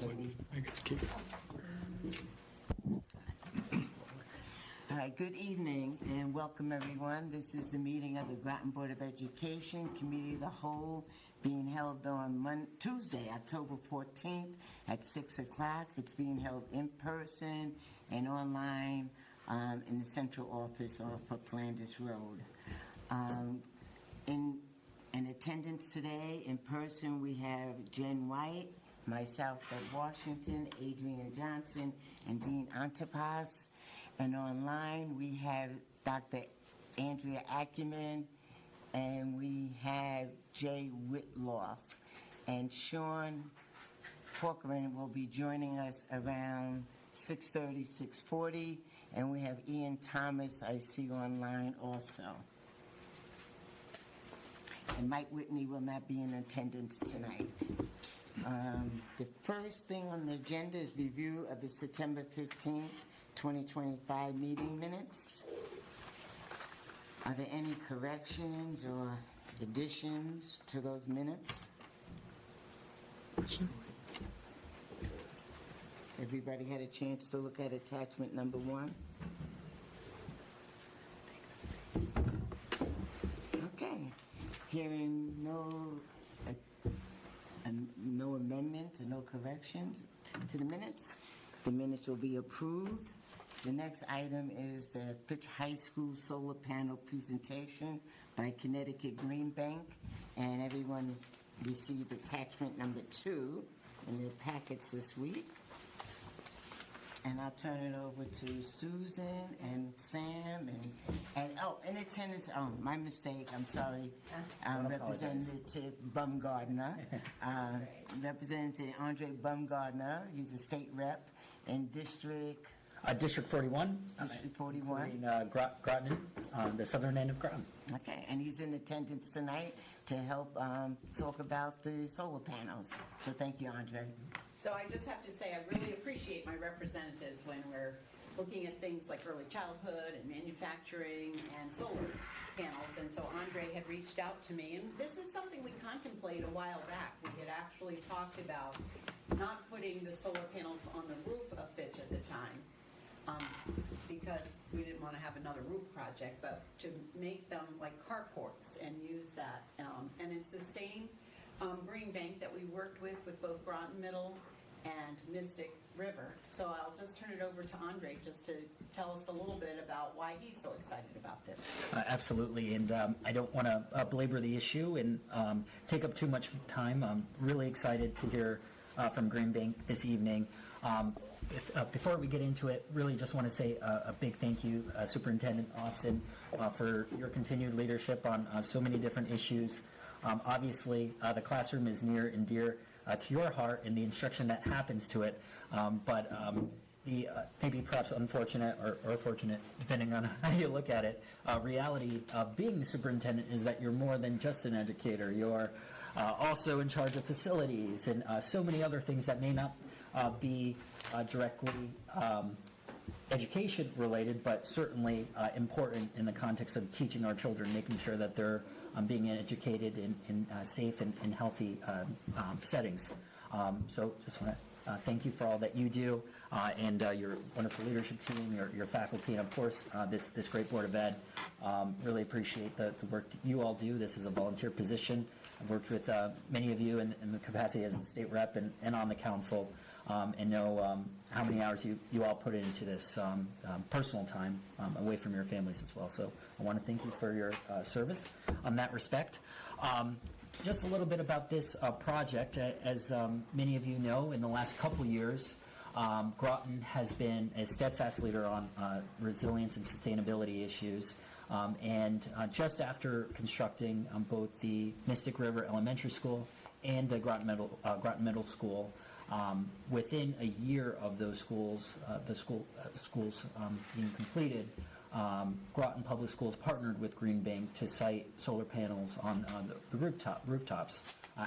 Katie. I guess keep it. All right, good evening and welcome everyone. This is the meeting of the Groton Board of Education Committee of the Whole being held on Tuesday, October 14th at 6 o'clock. It's being held in person and online in the central office off of Flanders Road. In attendance today, in person, we have Jen White, myself, Beth Washington, Adrian Johnson, and Dean Antipas. And online, we have Dr. Andrea Ackerman, and we have Jay Whitloff. And Sean Corcoran will be joining us around 6:30, 6:40. And we have Ian Thomas, I see online also. And Mike Whitney will not be in attendance tonight. The first thing on the agenda is review of the September 15th, 2025 meeting minutes. Are there any corrections or additions to those minutes? Everybody had a chance to look at attachment number 1? Okay. Hearing no amendments and no corrections to the minutes will be approved. The next item is the Fitch High School solar panel presentation by Connecticut Green Bank, and everyone received attachment number 2 in their packets this week. And I'll turn it over to Susan and Sam and in attendance, my mistake, I'm sorry, Representative Bumgardner, Representative Andre Bumgardner, he's a state rep in District 41. District 41. In Groton, the southern end of Groton. Okay, and he's in attendance tonight to help talk about the solar panels. So thank you, Andre. So I just have to say I really appreciate my representatives when we're looking at things like early childhood and manufacturing and solar panels. And so Andre had reached out to me, and this is something we contemplated a while back. We had actually talked about not putting the solar panels on the roof of Fitch at the time because we didn't want to have another roof project, but to make them like carports and use that. And it's the same Green Bank that we worked with both Groton Middle and Mystic River. So I'll just turn it over to Andre just to tell us a little bit about why he's so excited about this. Absolutely, and I don't want to belabor the issue and take up too much time. I'm really excited to hear from Green Bank this evening. Before we get into it, really just want to say a big thank you, Superintendent Austin, for your continued leadership on so many different issues. Obviously, the classroom is near and dear to your heart and the instruction that happens to it, but the maybe perhaps unfortunate or fortunate, depending on how you look at it, reality of being the superintendent is that you're more than just an educator. You're also in charge of facilities and so many other things that may not be directly education related, but certainly important in the context of teaching our children, making sure that they're being educated in safe and healthy settings. So just want to thank you for all that you do and your wonderful leadership team, your faculty, and of course this great Board of Ed. Really appreciate the work you all do. This is a volunteer position. I've worked with many of you in the capacity as a state rep and on the council, and know how many hours you all put into this personal time away from your families as well. So I want to thank you for your service on that respect. Just a little bit about this project. As many of you know, in the last couple years, Groton has been a steadfast leader on resilience and sustainability issues. And just after constructing both the Mystic River Elementary School and the Groton Middle School, within a year of those schools, schools being completed, Groton Public Schools partnered with Green Bank to site solar panels on the rooftops.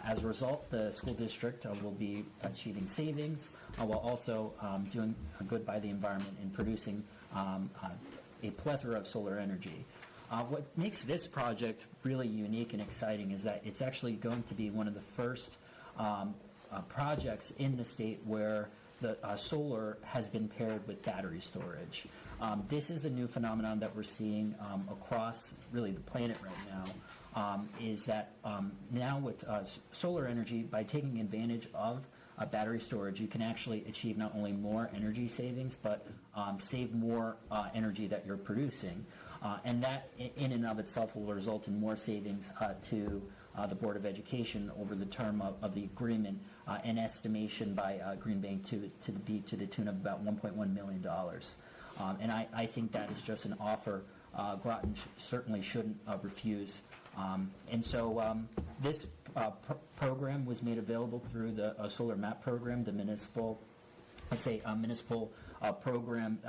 As a result, the school district will be achieving savings while also doing good by the environment and producing a plethora of solar energy. What makes this project really unique and exciting is that it's actually going to be one of the first projects in the state where the solar has been paired with battery storage. This is a new phenomenon that we're seeing across really the planet right now, is that now with solar energy, by taking advantage of battery storage, you can actually achieve not only more energy savings, but save more energy that you're producing. And that in and of itself will result in more savings to the Board of Education over the term of the agreement, an estimation by Green Bank to be to the tune of about $1.1 million. And I think that is just an offer Groton certainly shouldn't refuse. And so this program was made available through the Solar MAP program, the municipal, let's say, municipal program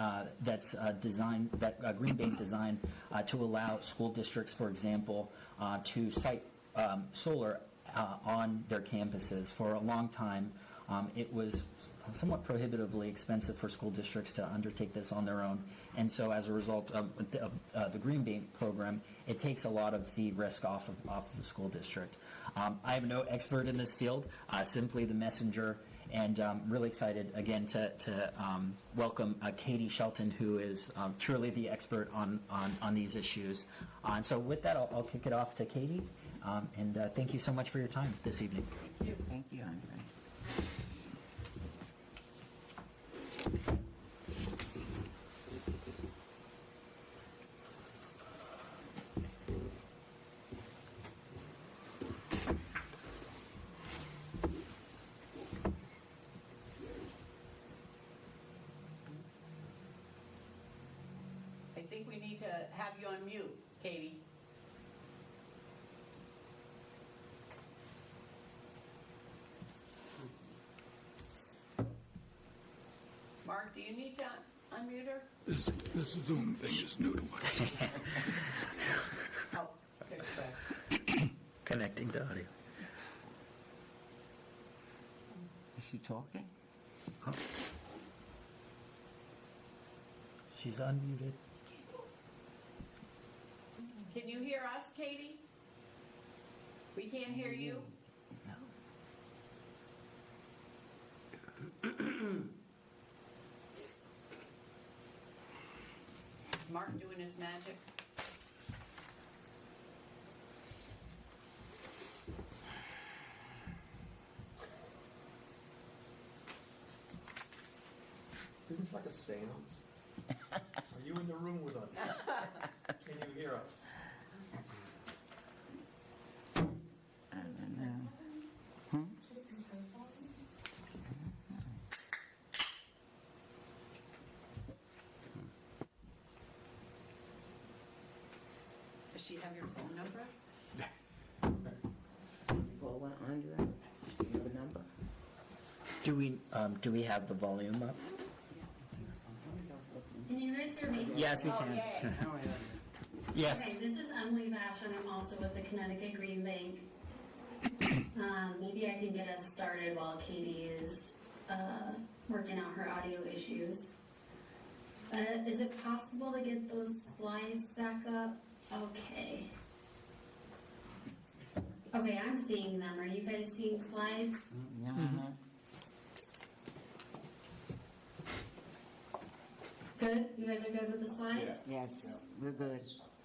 that's designed, that Green Bank designed to allow school districts, for example, to site solar on their campuses. For a long time, it was somewhat prohibitively expensive for school districts to undertake this on their own. And so as a result of the Green Bank program, it takes a lot of the risk off of the school district. I am no expert in this field, simply the messenger, and really excited again to welcome Katie Shelton, who is truly the expert on these issues. And so with that, I'll kick it off to Katie, and thank you so much for your time this evening. Thank you, Andre. I think we need to have you on mute, Katie. Mark, do you need to unmute her? This Zoom thing is new to us. Oh, okay. Connecting to audio. Is she talking? Oh. She's unmuted. Can you hear us, Katie? We can't hear you. Is Mark doing his magic? Is this like a seance? Are you in the room with us? Can you hear us? I don't know. Does she have your phone number? Well, what, Andre? Do you have a number? Do we have the volume up? Can you guys hear me? Yes, we Oh, can. yay. Yes. Okay, this is Emily Bash, and I'm also with the Connecticut Green Bank. Maybe I can get us started while Katie is working out her audio issues. Is it possible to get those slides back up? Okay. Okay, I'm seeing them. Are you guys seeing slides? Yeah. Good? You guys are good with the slides? Yes, we're good.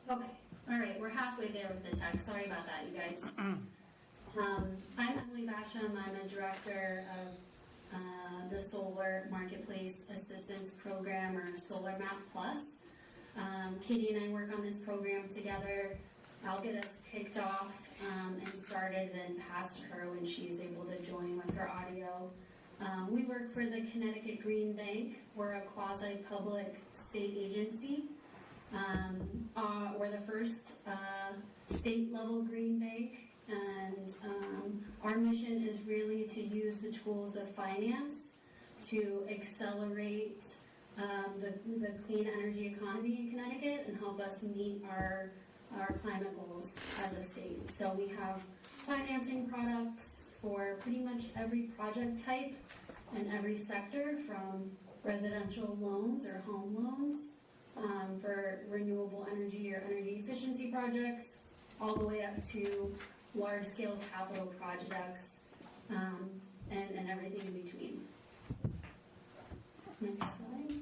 Okay. All right. We're halfway there with the text. Sorry about that, you guys. I'm Emily Basham. I'm a director of the Solar Marketplace Assistance Program, or Solar Map Plus. Katie and I work on this program together. I'll get us kicked off and started, then pass to her when she's able to join with her audio. We work for the Connecticut Green Bank. We're a quasi-public state agency. We're the first state-level green bank, and our mission is really to use the tools of finance to accelerate the clean energy economy in Connecticut and help us meet our climate goals as a state. So we have financing products for pretty much every project type and every sector, from residential loans or home loans for renewable energy or energy efficiency projects, all the way up to large-scale capital projects. And in between. Next slide.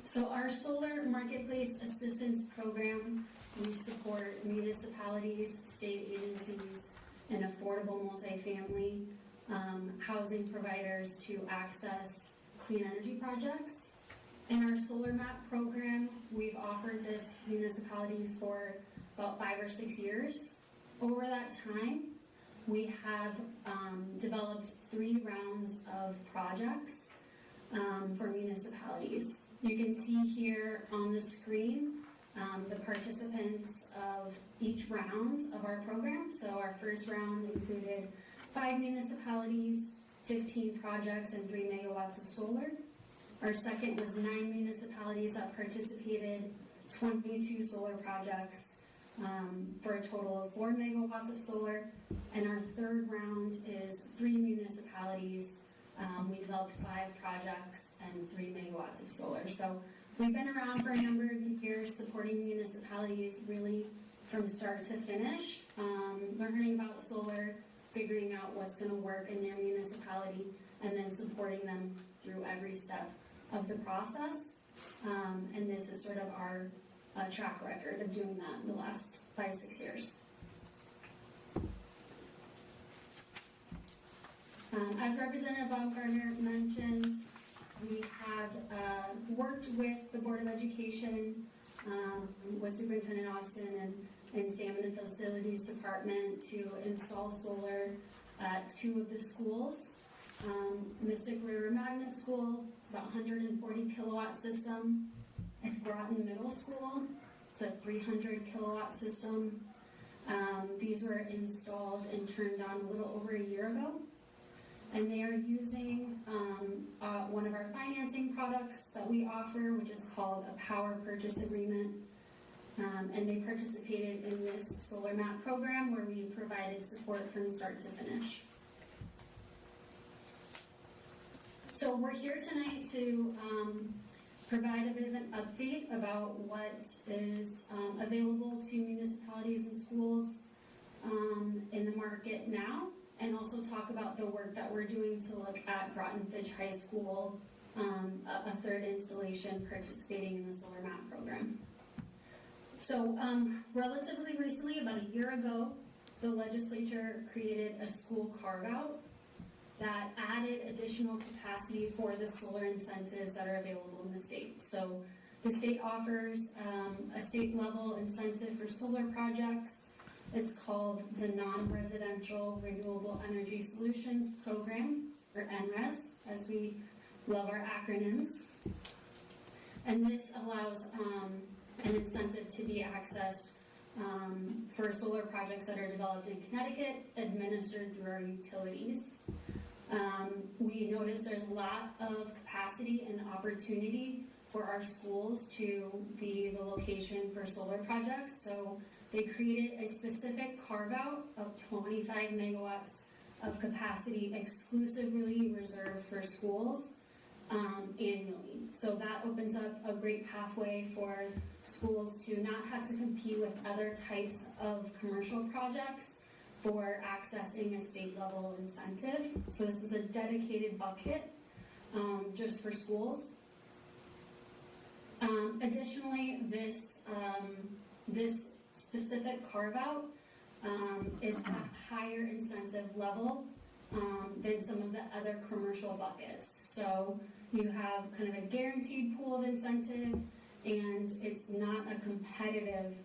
So our solar marketplace assistance program, we support municipalities, state agencies, and affordable multifamily housing providers to access clean energy projects. In our solar map program, we've offered this to municipalities for about 5 or 6 years. Over that time, we have developed 3 rounds of projects for municipalities. You can see here on the screen the participants of each round of our program. So our first round included 5 municipalities, 15 projects, and 3 megawatts of solar. Our second was 9 municipalities that participated, 22 solar projects, for a total of 4 megawatts of solar. And our third round is 3 municipalities. We developed 5 projects and 3 megawatts of solar. So we've been around for a number of years supporting municipalities really from start to finish, learning about solar, figuring out what's going to work in their municipality, and then supporting them through every step of the process. And this is sort of our track record of doing that in the last 5-6 years. As Representative Baumgartner mentioned, we have worked with the Board of Education, with Superintendent Austin and Sam in the Facilities Department to install solar at 2 of the schools. Mystic River Magnet School, it's about 140 kilowatt system. At Groton Middle School, it's a 300 kilowatt system. These were installed and turned on a little over a year ago. And they are using one of our financing products that we offer, which is called a power purchase agreement. And they participated in this solar map program where we provided support from start to finish. So we're here tonight to provide a bit of an update about what is available to municipalities and schools in the market now, and also talk about the work that we're doing to look at Groton Fitch High School, a third installation participating in the solar map program. So relatively recently, about a year ago, the legislature created a school carve-out that added additional capacity for the solar incentives that are available in the state. So the state offers a state-level incentive for solar projects. It's called the Non-Residential Renewable Energy Solutions Program, or NRES, as we love our acronyms. And this allows an incentive to be accessed for solar projects that are developed in Connecticut, administered through our utilities. We notice there's a lot of capacity and opportunity for our schools to be the location for solar projects. So they created a specific carve-out of 25 megawatts of capacity exclusively reserved for schools annually. So that opens up a great pathway for schools to not have to compete with other types of commercial projects for accessing a state-level incentive. So this is a dedicated bucket just for schools. Additionally, this specific carve-out is at a higher incentive level than some of the other commercial buckets. So you have kind of a guaranteed pool of incentive, and it's not a competitive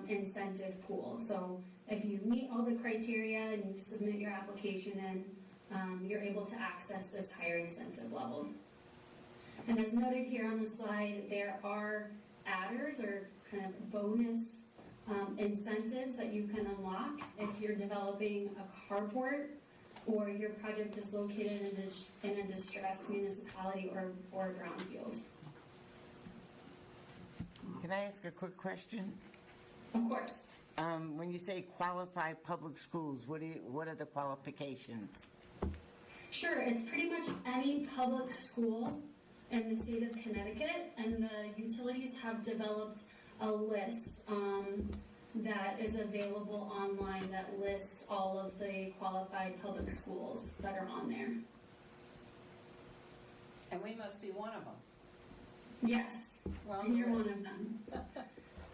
incentive pool. So if you meet all the criteria and you submit your application in, you're able to access this higher incentive level. And as noted here on the slide, there are adders or kind of bonus incentives that you can unlock if you're developing a carport or your project is located in a distressed municipality or a brownfield. Can I ask a quick question? Of course. When you say qualified public schools, what are the qualifications? Sure, it's pretty much any public school in the state of Connecticut, and the utilities have developed a list that is available online that lists all of the qualified public schools that are on there. And we must be one of them. Yes, Well, and you're good. one of them.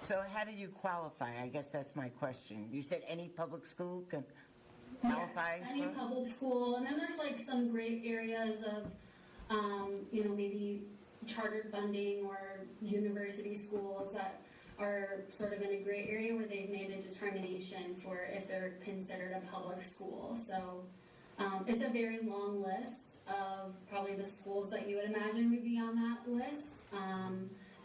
So how do you qualify? I guess that's my question. You said any public school can qualify? Yes, any for- public school, and then there's like some great areas of, maybe chartered funding or university schools that are sort of in a gray area where they've made a determination for if they're considered a public school. So it's a very long list of probably the schools that you would imagine would be on that list,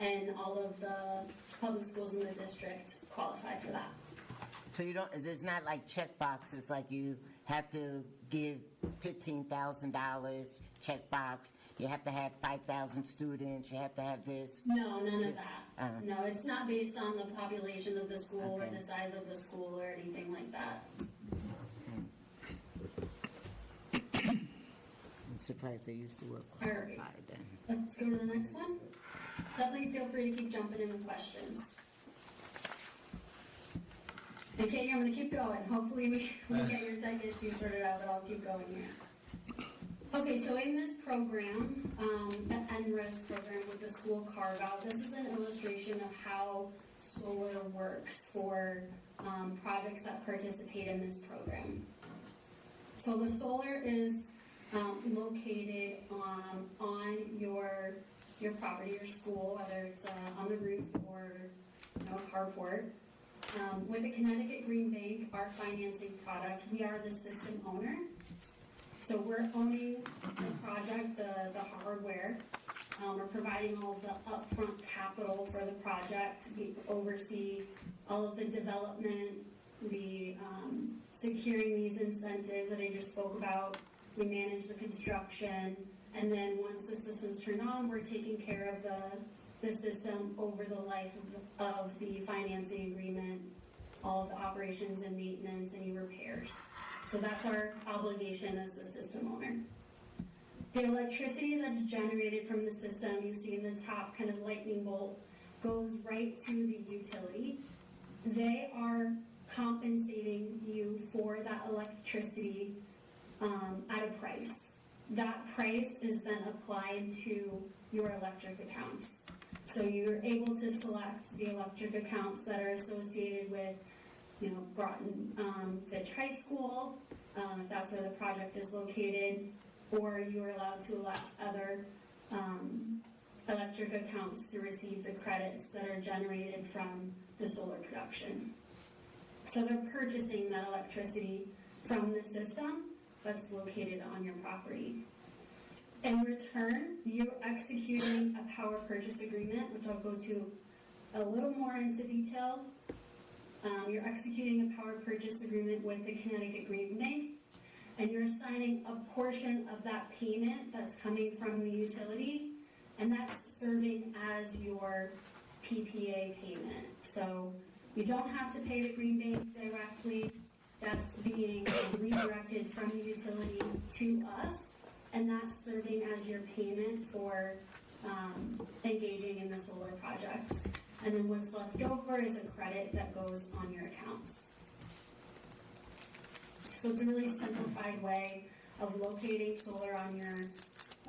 and all of the public schools in the district qualify for that. So you don't, there's not like check boxes, like you have to give $15,000, check box, you have to have 5,000 students, you have to have this. No, none of Just, that. No, it's not based on the population of the school or Okay. the size of the school or anything like that. I'm surprised they used to work All right. qualified then. Let's go to the next one. Definitely feel free to keep jumping in with questions. Okay, I'm going to keep going. Hopefully we get your tech issue sorted out, but I'll keep going here. Okay, so in this program, the NRES program with the school carve-out, this is an illustration of how solar works for projects that participate in this program. So the solar is located on your property, your school, whether it's on the roof or a carport. With the Connecticut Green Bank, our financing product, we are the system owner. So we're owning the project, the hardware. We're providing all of the upfront capital for the project. We oversee all of the development, the securing these incentives that I just spoke about. We manage the construction, and then once the system's turned on, we're taking care of the system over the life of the financing agreement, all of the operations and maintenance, any repairs. So that's our obligation as the system owner. The electricity that's generated from the system, you see in the top kind of lightning bolt, goes right to the utility. They are compensating you for that electricity at a price. That price is then applied to your electric accounts. So you're able to select the electric accounts that are associated with, Groton Fitch High School, if that's where the project is located, or you are allowed to elect other electric accounts to receive the credits that are generated from the solar production. So they're purchasing that electricity from the system that's located on your property. In return, you're executing a power purchase agreement, which I'll go to a little more into detail. You're executing a power purchase agreement with the Connecticut Green Bank, and you're assigning a portion of that payment that's coming from the utility, and that's serving as your PPA payment. So you don't have to pay the Green Bank directly. That's being redirected from the utility to us, and that's serving as your payment for engaging in the solar projects. And then what's left over is a credit that goes on your accounts. So it's a really simplified way of locating solar on your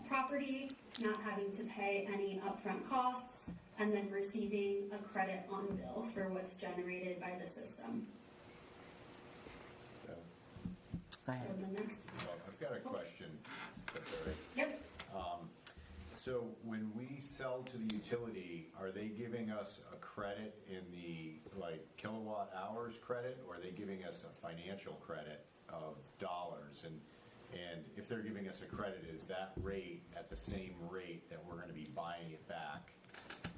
property, not having to pay any upfront costs, and then receiving a credit on bill for what's generated by the system. Go ahead. So the next, I've got a question. That's all right. yep. So when we sell to the utility, are they giving us a credit in the kilowatt hours credit, or are they giving us a financial credit of dollars? And if they're giving us a credit, is that rate at the same rate that we're going to be buying it back?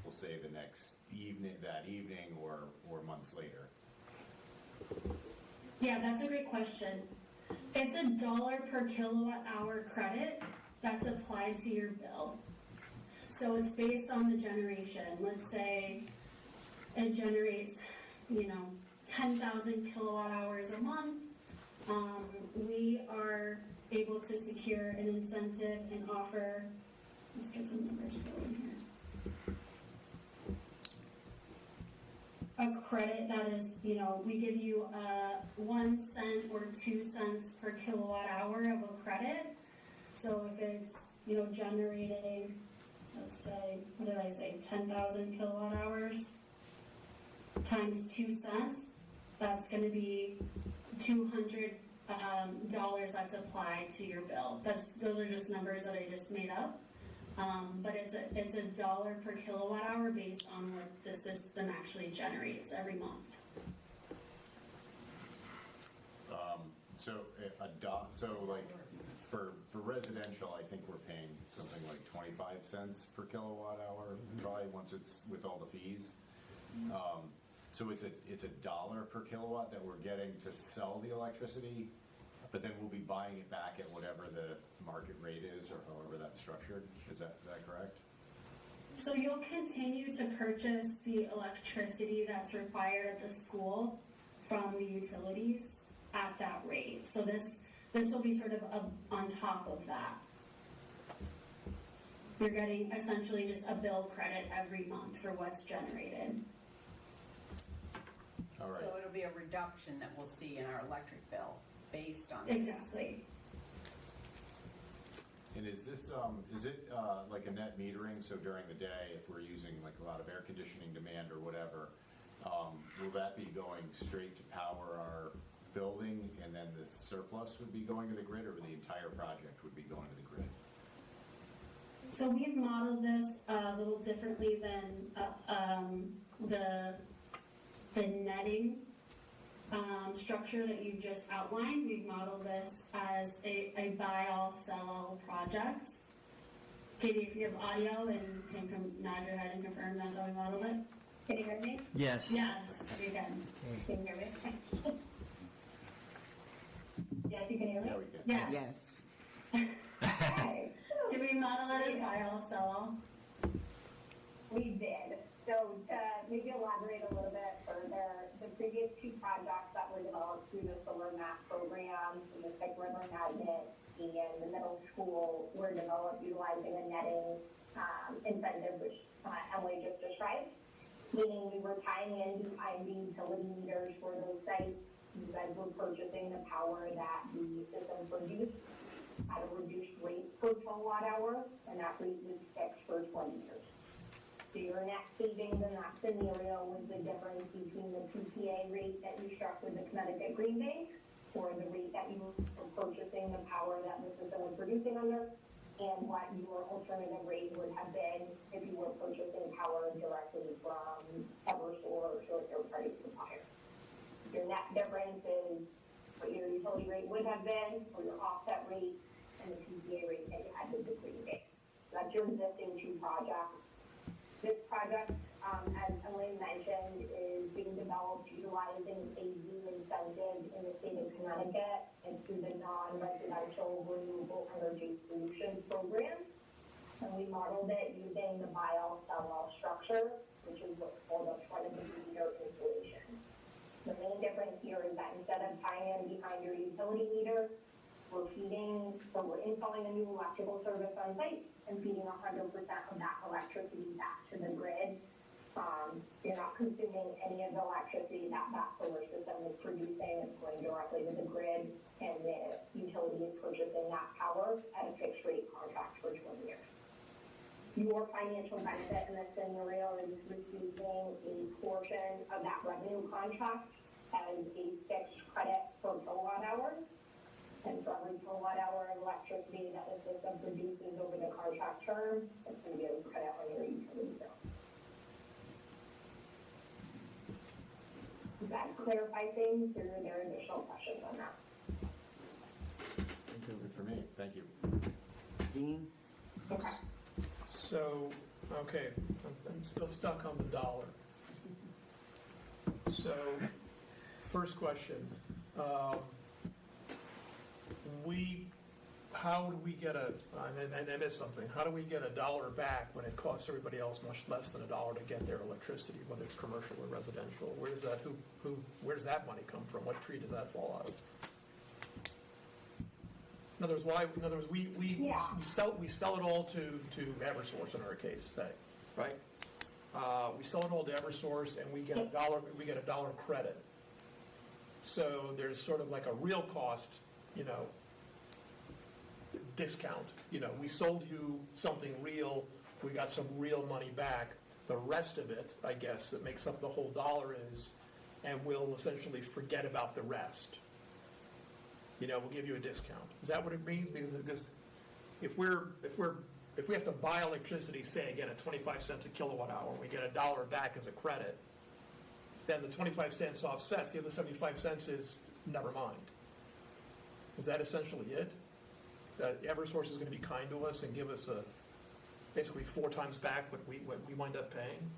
We'll say that evening or months later. Yeah, that's a great question. It's $1 per kilowatt hour credit that's applied to your bill. So it's based on the generation. Let's say it generates, 10,000 kilowatt hours a month. We are able to secure an incentive and offer, let's get some numbers going here. a credit that is, we give you 1 cent or 2 cents per kilowatt hour of a credit. So if it's, generating, let's say, what did I say, 10,000 kilowatt hours times 2 cents, that's going to be $200 that's applied to your bill. Those are just numbers that I just made up. But it's a dollar per kilowatt hour based on what the system actually generates every month. So like for residential, I think we're paying something like 25 cents per kilowatt hour, probably once it's with all the fees. So it's a dollar per kilowatt that we're getting to sell the electricity, but then we'll be buying it back at whatever the market rate is, or however that's structured. Is that correct? So you'll continue to purchase the electricity that's required at the school from the utilities at that rate. So this will be sort of on top of that. You're getting essentially just a bill credit every month for what's generated. All right. So it'll be a reduction that we'll see in our electric bill based on this. Exactly. And is this, is it like a net metering? So during the day, if we're using like a lot of air conditioning demand or whatever, will that be going straight to power our building, and then the surplus would be going to the grid, or the entire project would be going to the grid? So we've modeled this a little differently than the netting structure that you just outlined. We've modeled this as a buy all, sell all project. Katie, if you have audio and can nod your head and confirm that's how we modeled it. Can you hear me? Yes. Yes, you can. Can you hear me? Yes, you can hear me? Yeah, we can. Yes. Yes. Hi. Do we model it as buy all, sell all? We did. So to maybe elaborate a little bit further, the previous two projects that were developed through the Solar Map program, the Mystic River Magnet and the middle school, were developed utilizing a netting incentive, which Emily just described, meaning we were tying in behind the utility meters for those sites. You guys were purchasing the power that the system produced at a reduced rate per kilowatt hour, and that rate was fixed for 20 years. So your net savings in that scenario was the difference between the PPA rate that you struck with the Connecticut Green Bank, or the rate that you were purchasing the power that the system was producing under, and what your alternative rate would have been if you were purchasing power directly from Eversource or third-party supplier. Your net difference is what your utility rate would have been, or your offset rate, and the PPA rate that you had with the Green Bank. So that's your existing two projects. This project, as Elaine mentioned, is being developed utilizing a new incentive in the state of Connecticut and through the non-residential renewable energy solutions program. And we modeled it using the buy all, sell all structure, which is what's called a front of the meter installation. The main difference here is that instead of tying in behind your utility meter, we're installing a new electrical service on site and feeding 100% of that electricity back to the grid. You're not consuming any of the electricity that solar system is producing. It's going directly to the grid, and the utility is purchasing that power at a fixed rate contract for 20 years. Your financial benefit in this scenario is receiving a portion of that revenue contract as a fixed credit per kilowatt hour. And for every kilowatt hour of electricity that the system produces over the contract term, it's going to be a credit on your utility bill. Does that clarify things, or are there additional questions on that? Good for me. Thank you. Dean? Okay. So, okay, I'm still stuck on the dollar. So, first question. How do we get and I missed something, how do we get $1 back when it costs everybody else much less than $1 to get their electricity, whether it's commercial or residential? Where does that money come from? What tree does that fall out of? In other words, we sell it all to Eversource in our case, say, right? we sell it all to Eversource, and we get a dollar credit. So there's sort of like a real cost, discount. We sold you something real, we got some real money back. The rest of it, I guess, that makes up the whole dollar is, and we'll essentially forget about the rest. We'll give you a discount. Is that what it means? Because if we have to buy electricity, say again at 25 cents a kilowatt hour, we get $1 back as a credit, then the 25 cents offsets, the other 75 cents is never mind. Is that essentially it? That Eversource is going to be kind to us and give us basically 4 times back what we wind up paying?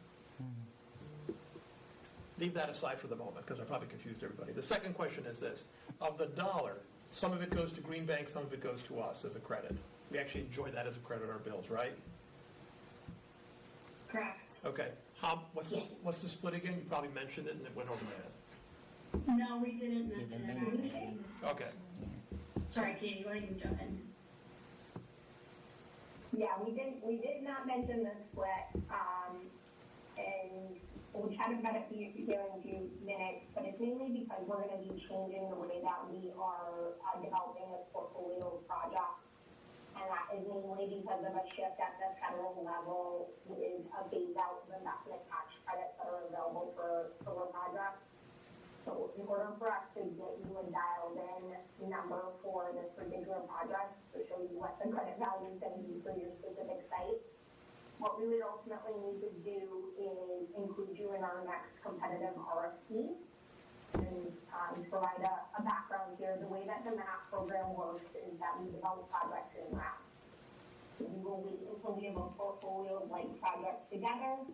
Leave that aside for the moment, because I probably confused everybody. The second question is this. Of the $1, some of it goes to Green Bank, some of it goes to us as a credit. We actually enjoy that as a credit on our bills, right? Correct. Okay. What's the split again? You probably mentioned it and it went over my head. No, we didn't mention it actually. Okay. Sorry, Katie, why don't you jump in? Yeah, we did not mention the split, and we'll chat about it here in a few minutes, but it's mainly because we're going to be changing the way that we are developing a portfolio of projects, and that is mainly because of a shift at the federal level with a phase out of investment tax credits that are available for solar projects. So in order for us to get you a dialed in number for this particular project to show you what the credit value is going to be for your specific site, what we would ultimately need to do is include you in our next competitive RFP. And to provide a background here, the way that the MAP program works is that we develop projects in rounds. So we will wait until we have a portfolio of like projects together.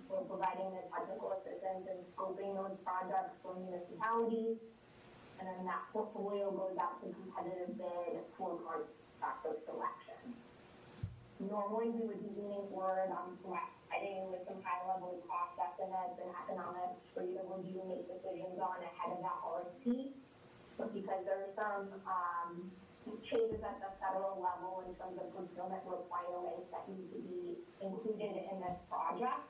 We're providing the technical assistance and scoping those projects for municipalities, and then that portfolio goes out to competitive bid for contractor selection. Normally, we would be leaning forward on providing with some high-level cost estimates and economics for you to review and make decisions on ahead of that RFP, but because there are some changes at the federal level in terms of procurement requirements that need to be included in this project,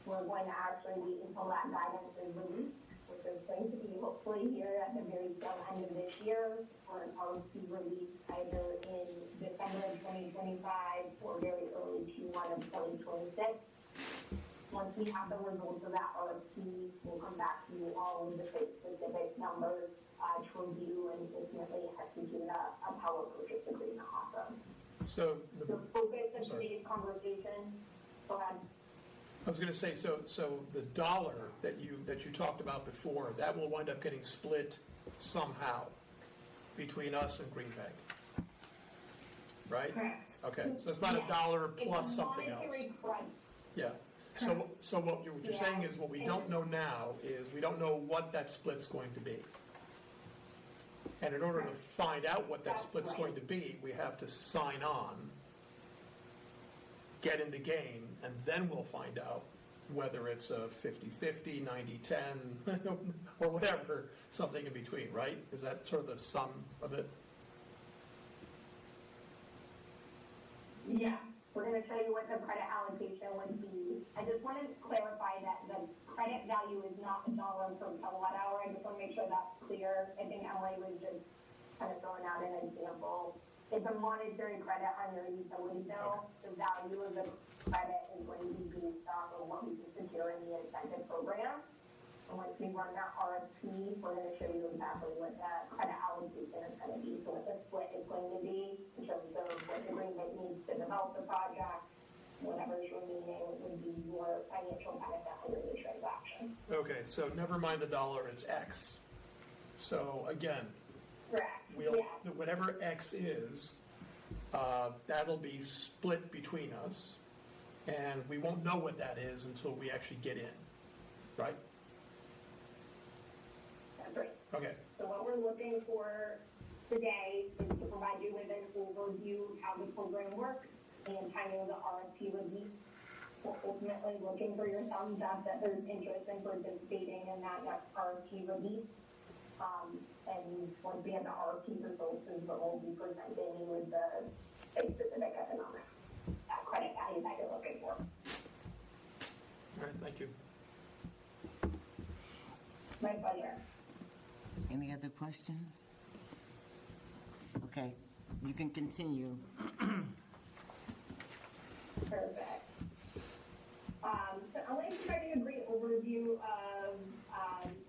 we're going to actually wait until that guidance is released, which is going to be hopefully here at the very tail end of this year, for an RFP release either in December of 2025 or very early Q1 of 2026. Once we have the results of that RFP, we'll come back to you all with the specific numbers to review and ultimately execute a power purchase agreement off of. So The focus of today's conversation, go ahead. I was going to say, so the dollar that you talked about before, that will wind up getting split somehow between us and Green Bank, right? Correct. Okay, so it's not Yes. $1 plus It's a something else. monetary credit. Yeah. So what you're saying is what we don't know now is we don't know what that split's going to be. And in order to find out what that split's going to be, we have to sign on, get in the game, and then we'll find out whether it's a 50-50, 90-10, or whatever, something in between, right? Is that sort of the sum of it? Yeah. We're going to tell you what the credit allocation would be. I just want to clarify that the credit value is not $1 per kilowatt hour. I just want to make sure that's clear. I think Emily was just kind of throwing out an example. It's a monetary credit on your utility bill. The value of the credit is going to be based off of what we can secure in the incentive program. And once we run that RFP, we're going to show you exactly what the credit allocation is going to be. So what the split is going to be in terms of what the Green Bank needs to develop the project, whatever's remaining would be your financial benefit under the transaction. Okay, so never mind the dollar, it's X. So again, Correct. whatever X is, that'll be split between us, and we won't know what that is until we actually get in, right? That's right. Okay. So what we're looking for today is to provide you with an overview of how the program works and timing of the RFP release. We're ultimately looking for your thumbs up that there's interest in participating in that next RFP release. And once we have the RFP results is what we'll be presenting you with the specific economics, that credit value that you're looking for. Thank you. My pleasure. Any other questions? Okay, you can continue. Perfect. So I'd like to provide a brief overview of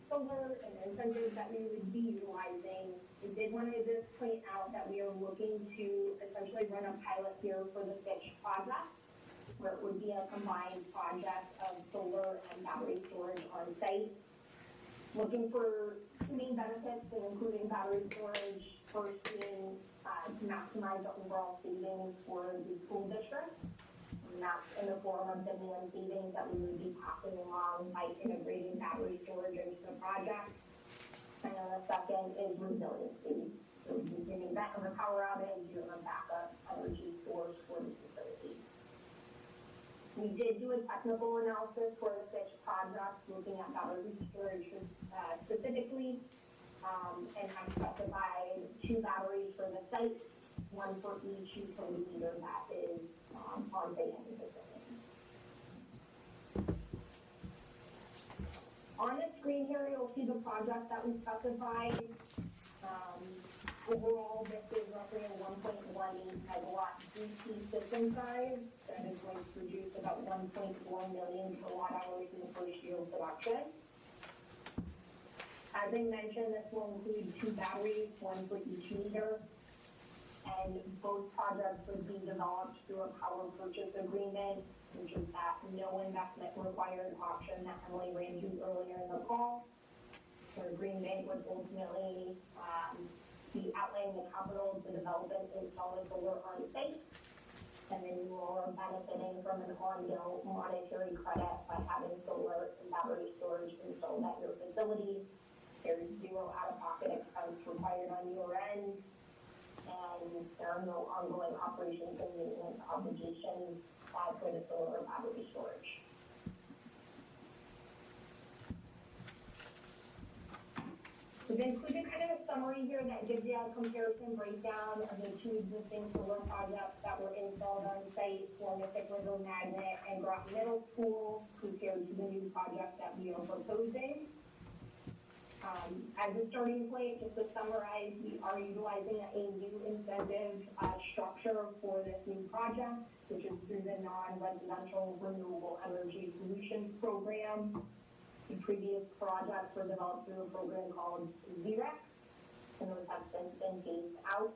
solar and incentives that we would be utilizing. I did want to just point out that we are looking to essentially run a pilot here for the Fitch project, where it would be a combined project of solar and battery storage on site. Looking for two main benefits, including battery storage, first being to maximize the overall savings for the school district. And that's in the form of demand savings that we would be passing along by integrating battery storage into the project. And then the second is resiliency. So using the event of a power outage, you have a backup energy source for the facility. We did do a technical analysis for the Fitch project, looking at battery storage specifically, and have specified 2 batteries for the site, 1 for each utility meter that is on site in the facility. On the screen here, you'll see the project that we specified. Overall, this is roughly a 1.18 megawatt DC system size that is going to produce about 1.4 million kilowatt hours in the first year of production. As I mentioned, this will include 2 batteries, 1 for each meter, and both projects would be developed through a power purchase agreement, which is that no investment required option that Emily ran through earlier in the call. The agreement would ultimately be outlaying the capital to develop and install the solar on site, and then you are benefiting from an ongoing monetary credit by having solar and battery storage installed at your facility. There's 0 out-of-pocket expense required on your end, and there are no ongoing operations and maintenance obligations for the solar and battery storage. We've included kind of a summary here that gives you a comparison breakdown of the 2 existing solar projects that were installed on site for Mystic River Magnet and Groton Middle School compared to the new project that we are proposing. As a starting point, just to summarize, we are utilizing a new incentive structure for this new project, which is through the Non-Residential Renewable Energy Solutions Program. The previous projects were developed through a program called ZREC, and those have since been phased out.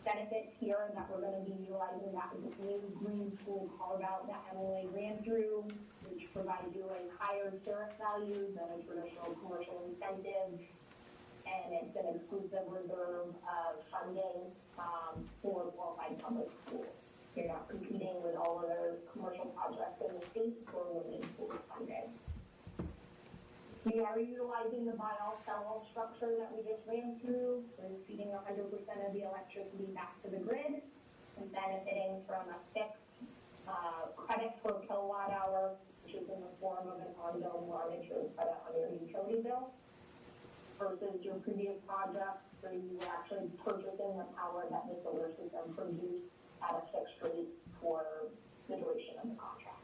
Benefits here that we're going to be utilizing that new green school carve-out that Emily ran through, which provides you a higher tariff value than a traditional commercial incentive, and it's an exclusive reserve of funding for qualified public schools. You're not competing with all other commercial projects in the state for winning school funding. We are utilizing the buy-all-sell-all structure that we just ran through. We're feeding 100% of the electricity back to the grid and benefiting from a fixed credit per kilowatt hour, which is in the form of an ongoing monetary credit on your utility bill, versus your previous project where you were actually purchasing the power that the solar system produced at a fixed rate for the duration of the contract.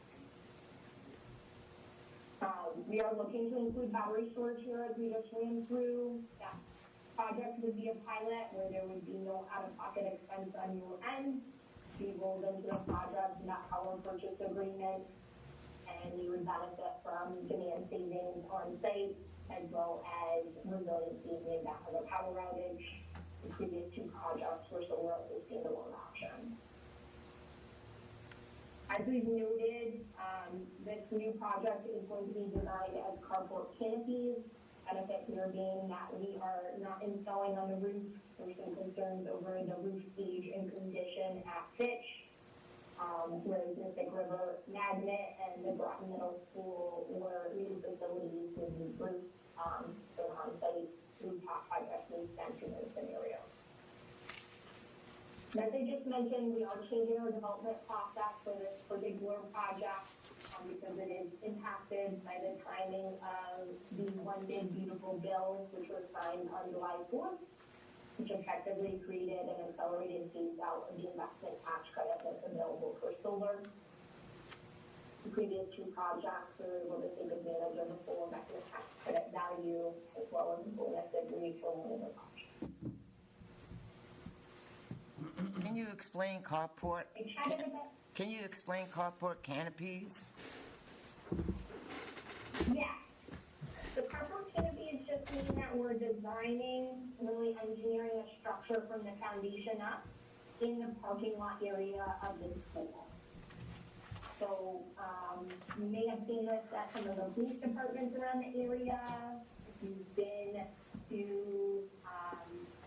We are looking to include battery storage here as we just ran through. That project would be a pilot where there would be no out-of-pocket expense on your end. Be rolled into the project in that power purchase agreement, and you would benefit from demand savings on site as well as resiliency in the event of a power outage. The previous 2 projects were solar as a standalone option. As we've noted, this new project is going to be designed as carport canopies. Benefit here being that we are not installing on the roof. There's some concerns over the roof age and condition at Fitch, whereas Mystic River Magnet and the Groton Middle School were new facilities with new roofs, and on-site rooftop projects made sense in those scenarios. As I just mentioned, we are changing our development process for this particular project because it is impacted by the timing of the One Big Beautiful Bill, which was signed on July 4th, which effectively created an accelerated phase out of the investment tax credit that's available for solar. previous two projects, we were able to take advantage of the full investment tax credit value as well as the bonus degree for one of the projects. Can you explain carport? It's kind of a Can you explain carport canopies? Yeah. The carport canopy is just meaning that we're designing, really engineering a structure from the foundation up in the parking lot area of the school. So you may have seen this at some of the police departments around the area. If you've been to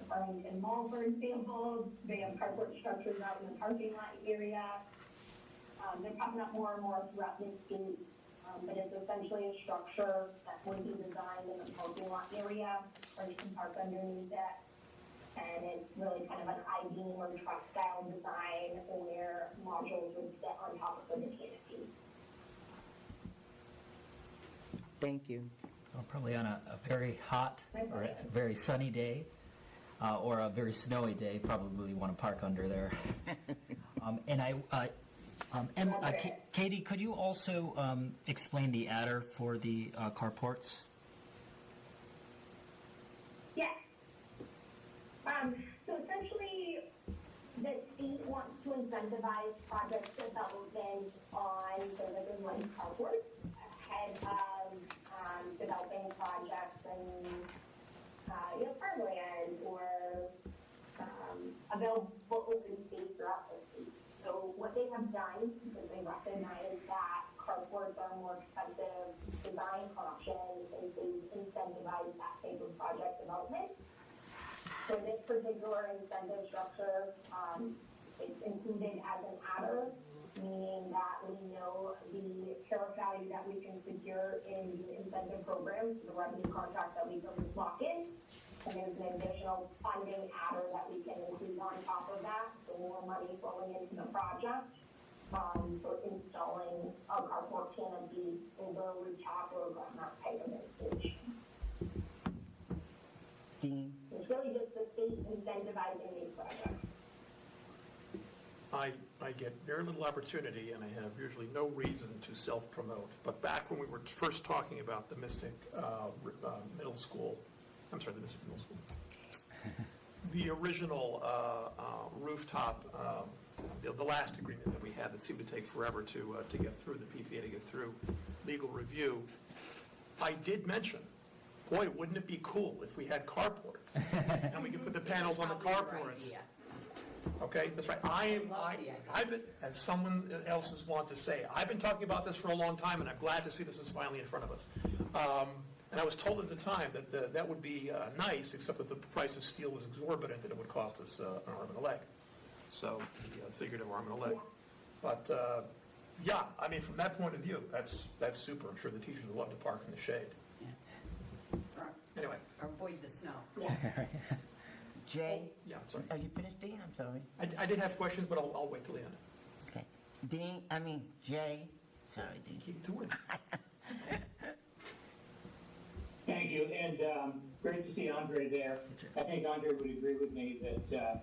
Burlington Mall, for example, they have carport structures out in the parking lot area. They're popping up more and more throughout the state. But it's essentially a structure that would be designed in the parking lot area, or you can park underneath it. And it's really kind of an I-beam or truck style design where modules would sit on top of the canopy. Thank you. Well, probably on a very hot or a very sunny day or a very snowy day, probably want to park under there. Katie, could you also explain the adder for the carports? Yes. So essentially, the state wants to incentivize project development on services like carports ahead of developing projects in farmland or available open space throughout the state. So what they have done, because they recognize that carports are a more expensive design option, is they've incentivized that type of project development. For this particular incentive structure, it's included as an adder, meaning that we know the tariff value that we can secure in the incentive program, the revenue contract that we can lock in. And there's an additional funding adder that we can include on top of that, so more money flowing into the project for installing a carport canopy over a rooftop or a ground type of installation. Dean? It's really just the state incentivizing these projects. I get very little opportunity, and I have usually no reason to self-promote. But back when we were first talking about the Mystic Middle School, I'm sorry, the Mystic Middle School, the original rooftop, the last agreement that we had that seemed to take forever to get through, the PPA to get through legal review, I did mention, boy, wouldn't it be cool if we had carports and we could put the panels on the carports. Okay, that's right. I've been, as someone else has wanted to say, I've been talking about this for a long time, and I'm glad to see this is finally in front of us. And I was told at the time that that would be nice, except that the price of steel was exorbitant, and it would cost us an arm and a leg. So, figurative arm and a leg. But yeah, I mean, from that point of view, that's super. I'm sure the teachers would love to park in the shade. Yeah. Anyway. Or avoid the snow. Yeah. Jay? Yeah, I'm sorry. Are you finished, Dean? I'm sorry. I did have questions, but I'll wait till the end. Okay. Jay? Sorry, Dean. Keep doing it. Thank you, and great to see Andre there. I think Andre would agree with me that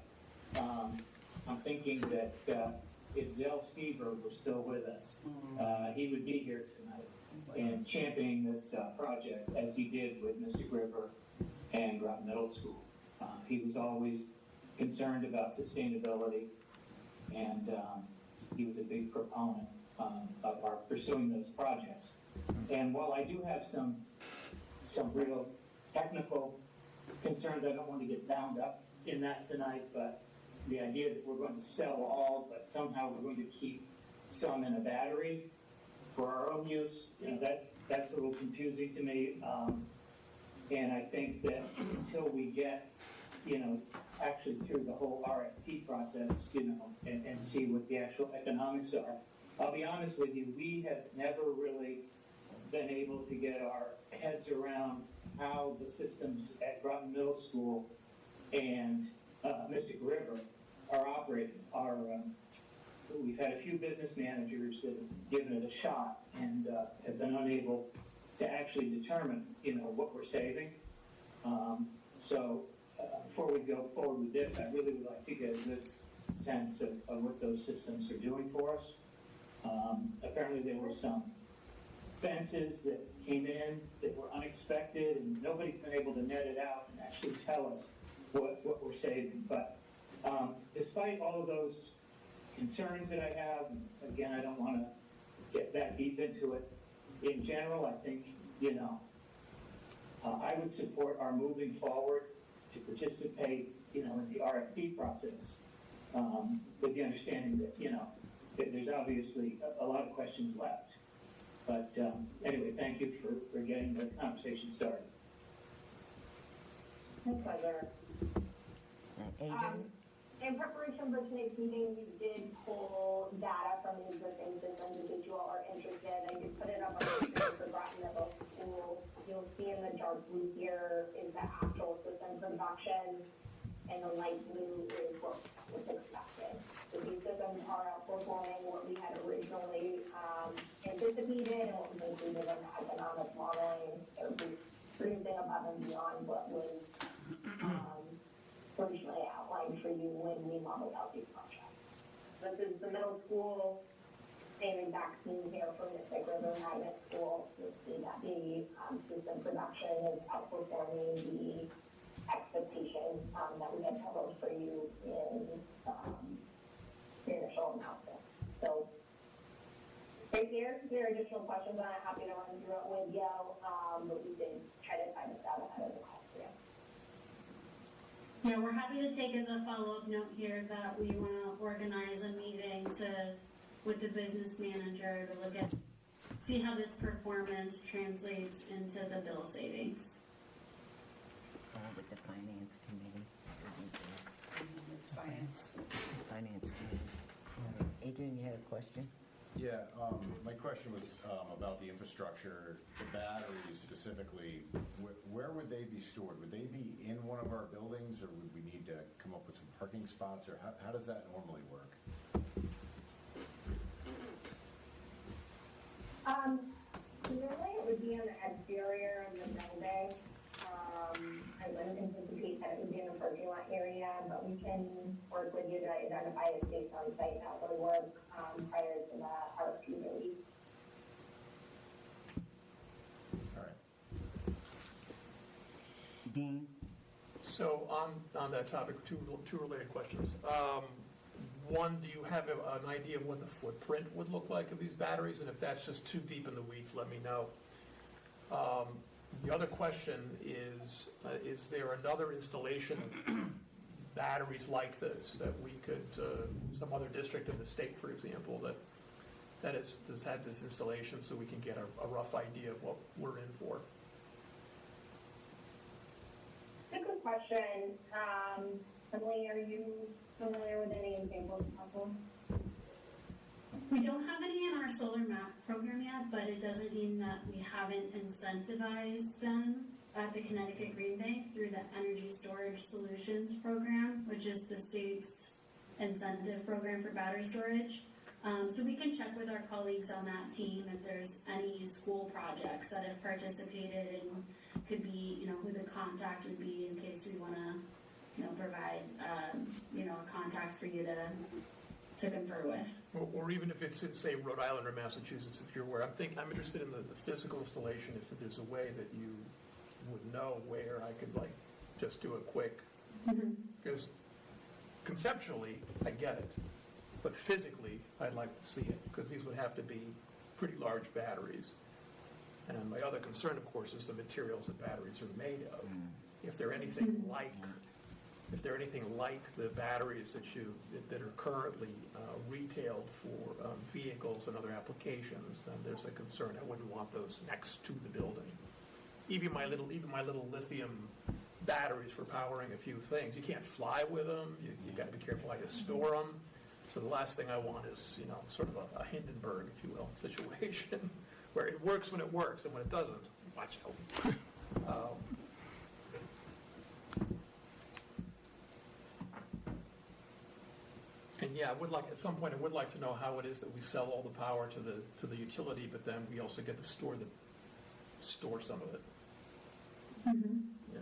I'm thinking that if Zell Stever were still with us, he would be here tonight and championing this project as he did with Mystic River and Groton Middle School. He was always concerned about sustainability, and he was a big proponent of our pursuing those projects. And while I do have some real technical concerns, I don't want to get bound up in that tonight, but the idea that we're going to sell all, but somehow we're going to keep some in a battery for our own use, that's a little confusing to me. And I think that until we get, actually through the whole RFP process, and see what the actual economics are, I'll be honest with you, we have never really been able to get our heads around how the systems at Groton Middle School and Mystic River are operating. We've had a few business managers that have given it a shot and have been unable to actually determine, what we're saving. So before we go forward with this, I really would like to get a good sense of what those systems are doing for us. Apparently there were some fences that came in that were unexpected, and nobody's been able to net it out and actually tell us what we're saving. But despite all of those concerns that I have, again, I don't want to get that deep into it. In general, I think, I would support our moving forward to participate, in the RFP process, with the understanding that, that there's obviously a lot of questions left. But anyway, thank you for getting the conversation started. My pleasure. Adrian? In preparation for tonight's meeting, we did pull data from the existing systems if you all are interested. I did put it up on the screen for Groton Middle School. You'll see in the dark blue here is the actual system production, and the light blue is what was expected. So these systems are outperforming what we had originally anticipated and what was included in the economic modeling. They're producing above and beyond what was originally outlined for you when we modeled out these projects. This is the middle school, same exact scene here from Mystic River Magnet School. You'll see that the system production is outperforming the expectations that we had published for you in the initial announcement. So right here, if there are additional questions, I'm happy to run through it with you, but we did try to time this out ahead of the call for you. Yeah, we're happy to take as a follow-up note here that we want to organize a meeting with the business manager to look at, see how this performance translates into the bill savings. With the finance committee. Finance. Finance committee. Adrian, you had a question? Yeah, my question was about the infrastructure, the batteries specifically. Where would they be stored? Would they be in one of our buildings, or would we need to come up with some parking spots, or how does that normally work? Normally it would be on the exterior of the building. I wouldn't anticipate that it would be in the parking lot area, but we can work with you to identify a space on site that would work prior to the RFP release. All right. Dean? So on that topic, two related questions. One, do you have an idea of what the footprint would look like of these batteries? And if that's just too deep in the weeds, let me know. The other question is there another installation of batteries like this that we could, some other district in the state, for example, that has had this installation so we can get a rough idea of what we're in for? It's a good question. Emily, are you familiar with any examples possible? We don't have any in our solar map program yet, but it doesn't mean that we haven't incentivized them at the Connecticut Green Bank through the Energy Storage Solutions program, which is the state's incentive program for battery storage. So we can check with our colleagues on that team if there's any school projects that have participated and could be, who the contact would be in case we want to, provide, a contact for you to confer with. Or even if it's in, say, Rhode Island or Massachusetts, if you're aware. I'm interested in the physical installation, if there's a way that you would know where I could, just do it quick. Because conceptually, I get it. But physically, I'd like to see it, because these would have to be pretty large batteries. And my other concern, of course, is the materials that batteries are made of. If they're anything like the batteries that are currently retailed for vehicles and other applications, then there's a concern. I wouldn't want those next to the building. Even my little lithium batteries for powering a few things. You can't fly with them. You got to be careful how you store them. So the last thing I want is, sort of a Hindenburg, if you will, situation where it works when it works, and when it doesn't, watch out. And yeah, at some point, I would like to know how it is that we sell all the power to the utility, but then we also get to store some of it. Yeah.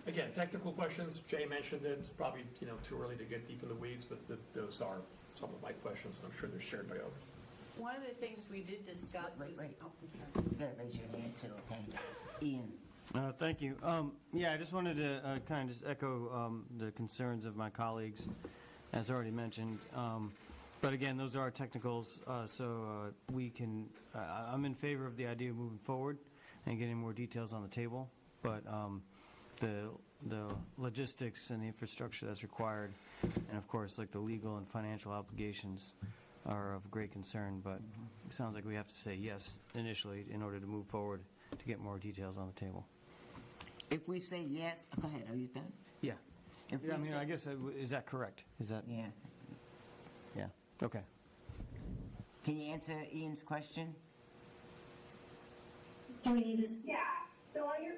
Again, technical questions, Jay mentioned it, it's probably, too early to get deep in the weeds, but those are some of my questions, and I'm sure they're shared by others. One of the things we did discuss was... Wait. Oh, I'm sorry. You gotta raise your hand too, okay? Ian? Thank you. Yeah, I just wanted to kind of just echo the concerns of my colleagues, as already mentioned. But again, those are technicals, so we can. I'm in favor of the idea of moving forward and getting more details on the table. But the logistics and the infrastructure that's required, and of course, like the legal and financial obligations, are of great concern. But it sounds like we have to say yes initially in order to move forward to get more details on the table. If we say yes, go ahead, are you done? Yeah. If we I mean, say- I guess, is that correct? Is that? Yeah. Yeah. Okay. Can you answer Ian's question? Do we need this? Yeah, so all your,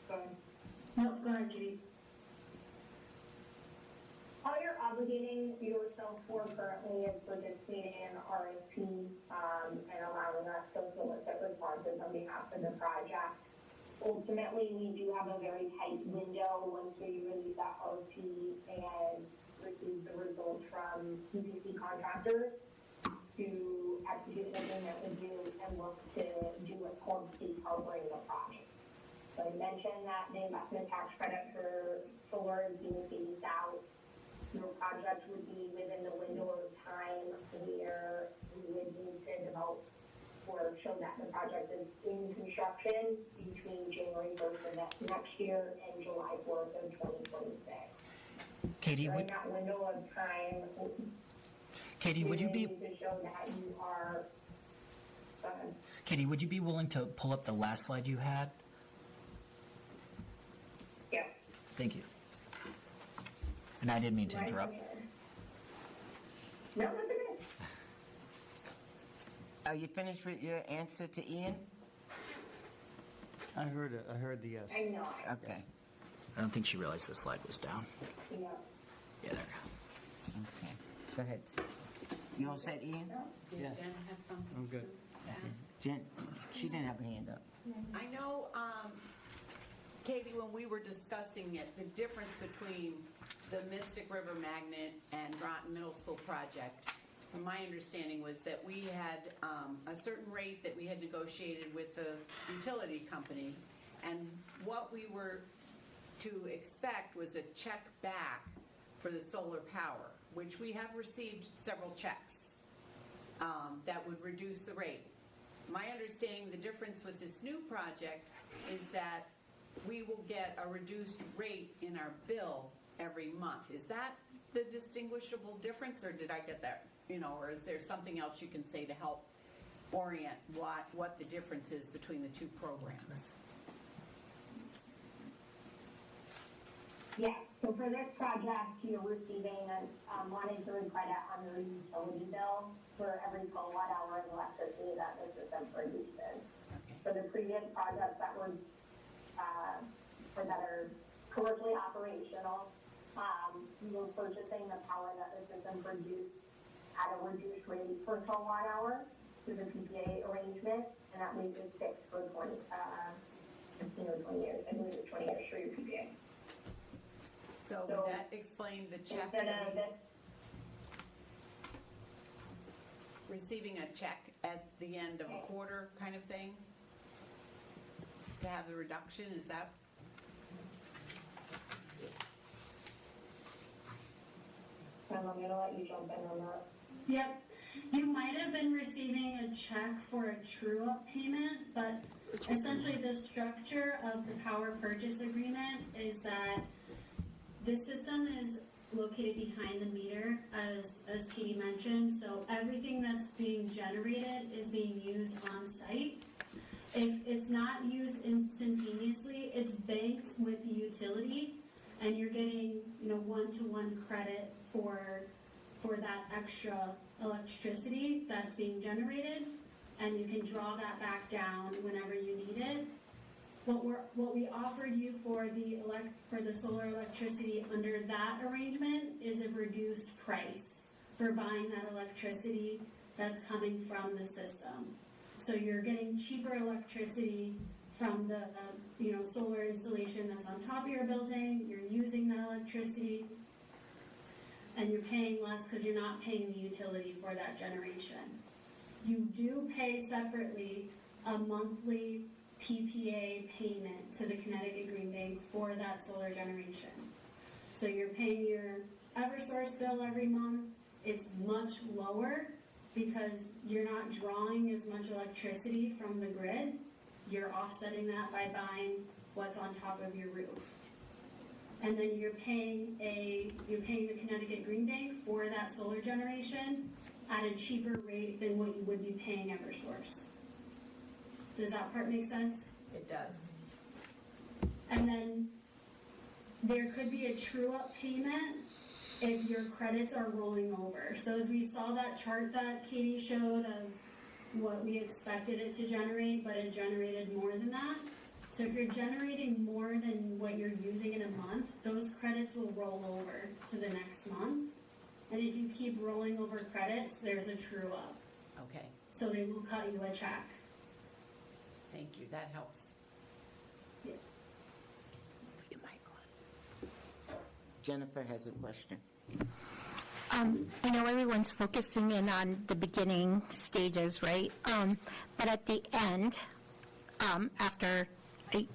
go ahead. No, go ahead, Katie. All you're obligating yourself for currently is participating in RFP, and allowing us to solicit responses on behalf of the project. Ultimately, we do have a very tight window once we release that RFP and receive the results from PPC contractors to execute an agreement with you and look to do a towards decarbonizing the project. So I mentioned that the investment tax credit for solar is being phased out. Your project would be within the window of time where we would need to develop or show that the project is in construction between January 1st of next year and July 4th of 2026. Katie, During that window of time, would you we be need to show that you are, Katie, would you be willing to pull up the last slide you had? yeah. Thank you. And I didn't mean to Right interrupt. here. No, that's okay. Are you finished with your answer to Ian? I heard the yes. I know. Okay. I don't think she realized the slide was down. Yeah. Yeah, there. Okay. Go ahead. You all set, Ian? Did Yeah. Jen have something? I'm good. to ask? Jen, she didn't have a hand up. I know, Katie, when we were discussing it, the difference between the Mystic River Magnet and Groton Middle School project, from my understanding, was that we had a certain rate that we had negotiated with the utility company, and what we were to expect was a check back for the solar power, which we have received several checks that would reduce the rate. My understanding, the difference with this new project is that we will get a reduced rate in our bill every month. Is that the distinguishable difference, or did I get that? Or is there something else you can say to help orient what the difference is between the two programs? Yeah, so for this project, you're receiving a monetary credit on your utility bill for every kilowatt hour of electricity that the system produces. For the previous projects that were, that are commercially operational, you were purchasing the power that the system produced at a reduced rate per kilowatt hour through the PPA arrangement, and that rate is fixed for 20 years. I believe it's 20 years for your PPA. So would that explain the check? Instead of this, Receiving a check at the end of a quarter kind of thing? To have the reduction, is that? I'm going to let you jump in on that. Yep. You might have been receiving a check for a true-up payment, but essentially the structure of the power purchase agreement is that the system is located behind the meter, as Katie mentioned, so everything that's being generated is being used on site. If it's not used instantaneously, it's banked with the utility, and you're getting, one-to-one credit for that extra electricity that's being generated, and you can draw that back down whenever you need it. What we offered you for the solar electricity under that arrangement is a reduced price for buying that electricity that's coming from the system. So you're getting cheaper electricity from the, solar installation that's on top of your building, you're using that electricity, and you're paying less because you're not paying the utility for that generation. You do pay separately a monthly PPA payment to the Connecticut Green Bank for that solar generation. So you're paying your Eversource bill every month. It's much lower because you're not drawing as much electricity from the grid. You're offsetting that by buying what's on top of your roof. And then you're paying the Connecticut Green Bank for that solar generation at a cheaper rate than what you would be paying Eversource. Does that part make sense? It does. And then there could be a true-up payment if your credits are rolling over. So as we saw that chart that Katie showed of what we expected it to generate, but it generated more than that. So if you're generating more than what you're using in a month, those credits will roll over to the next month. And if you keep rolling over credits, there's a true-up. Okay, So they will cut you a check. thank you, that helps. Jennifer has a question. I know everyone's focusing in on the beginning stages, right? But at the end, after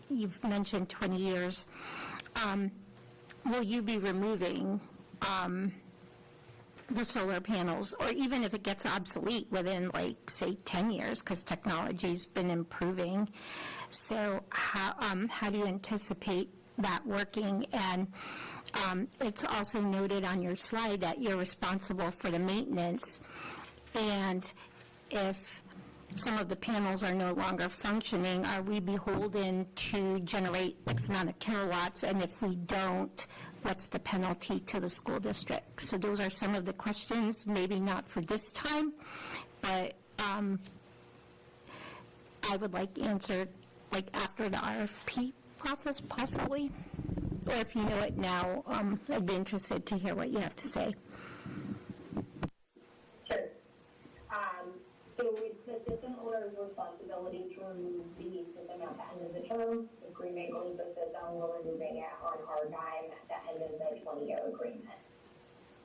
you've mentioned 20 years, will you be removing the solar panels, or even if it gets obsolete within, like, say, 10 years, because technology's been improving? So how do you anticipate that working? And it's also noted on your slide that you're responsible for the maintenance, and if some of the panels are no longer functioning, are we beholden to generate X amount of kilowatts? And if we don't, what's the penalty to the school district? So those are some of the questions, maybe not for this time, but I would like answered like after the RFP process, possibly. Or if you know it now, I'd be interested to hear what you have to say. Sure. So it's the system owner's responsibility to remove the system at the end of the term. If Green Bank owns the system, we're removing it on our dime at the end of the 20-year agreement.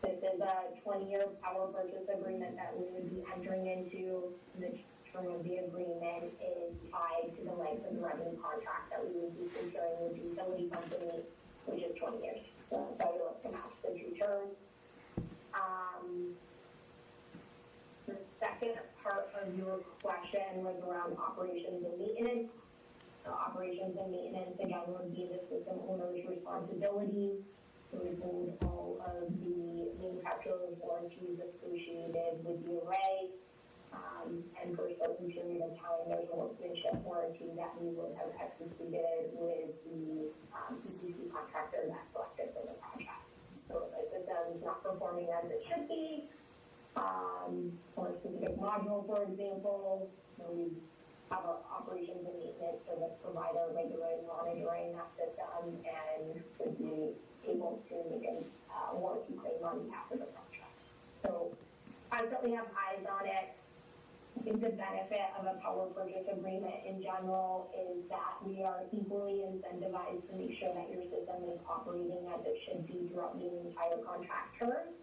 This is a 20-year power purchase agreement that we would be entering into. The term of the agreement is tied to the length of the revenue contract that we would be securing with the utility company, which is 20 years. So we look to match the two terms. The second part of your question was around operations and maintenance. Operations and maintenance, again, would be the system owner's responsibility. So we hold all of the manufacturer's warranties associated with the array. And for a certain period of time, there's a workmanship warranty that we would have executed with the EPC contractor that selected for the project. So if the system is not performing as it should be, for a specific module, for example, we have our operations and maintenance service provider regularly monitoring that system and would be able to make a warranty claim on behalf of the project. So constantly have eyes on it. I think the benefit of a power purchase agreement in general is that we are equally incentivized to make sure that your system is operating as it should be throughout the entire contract term,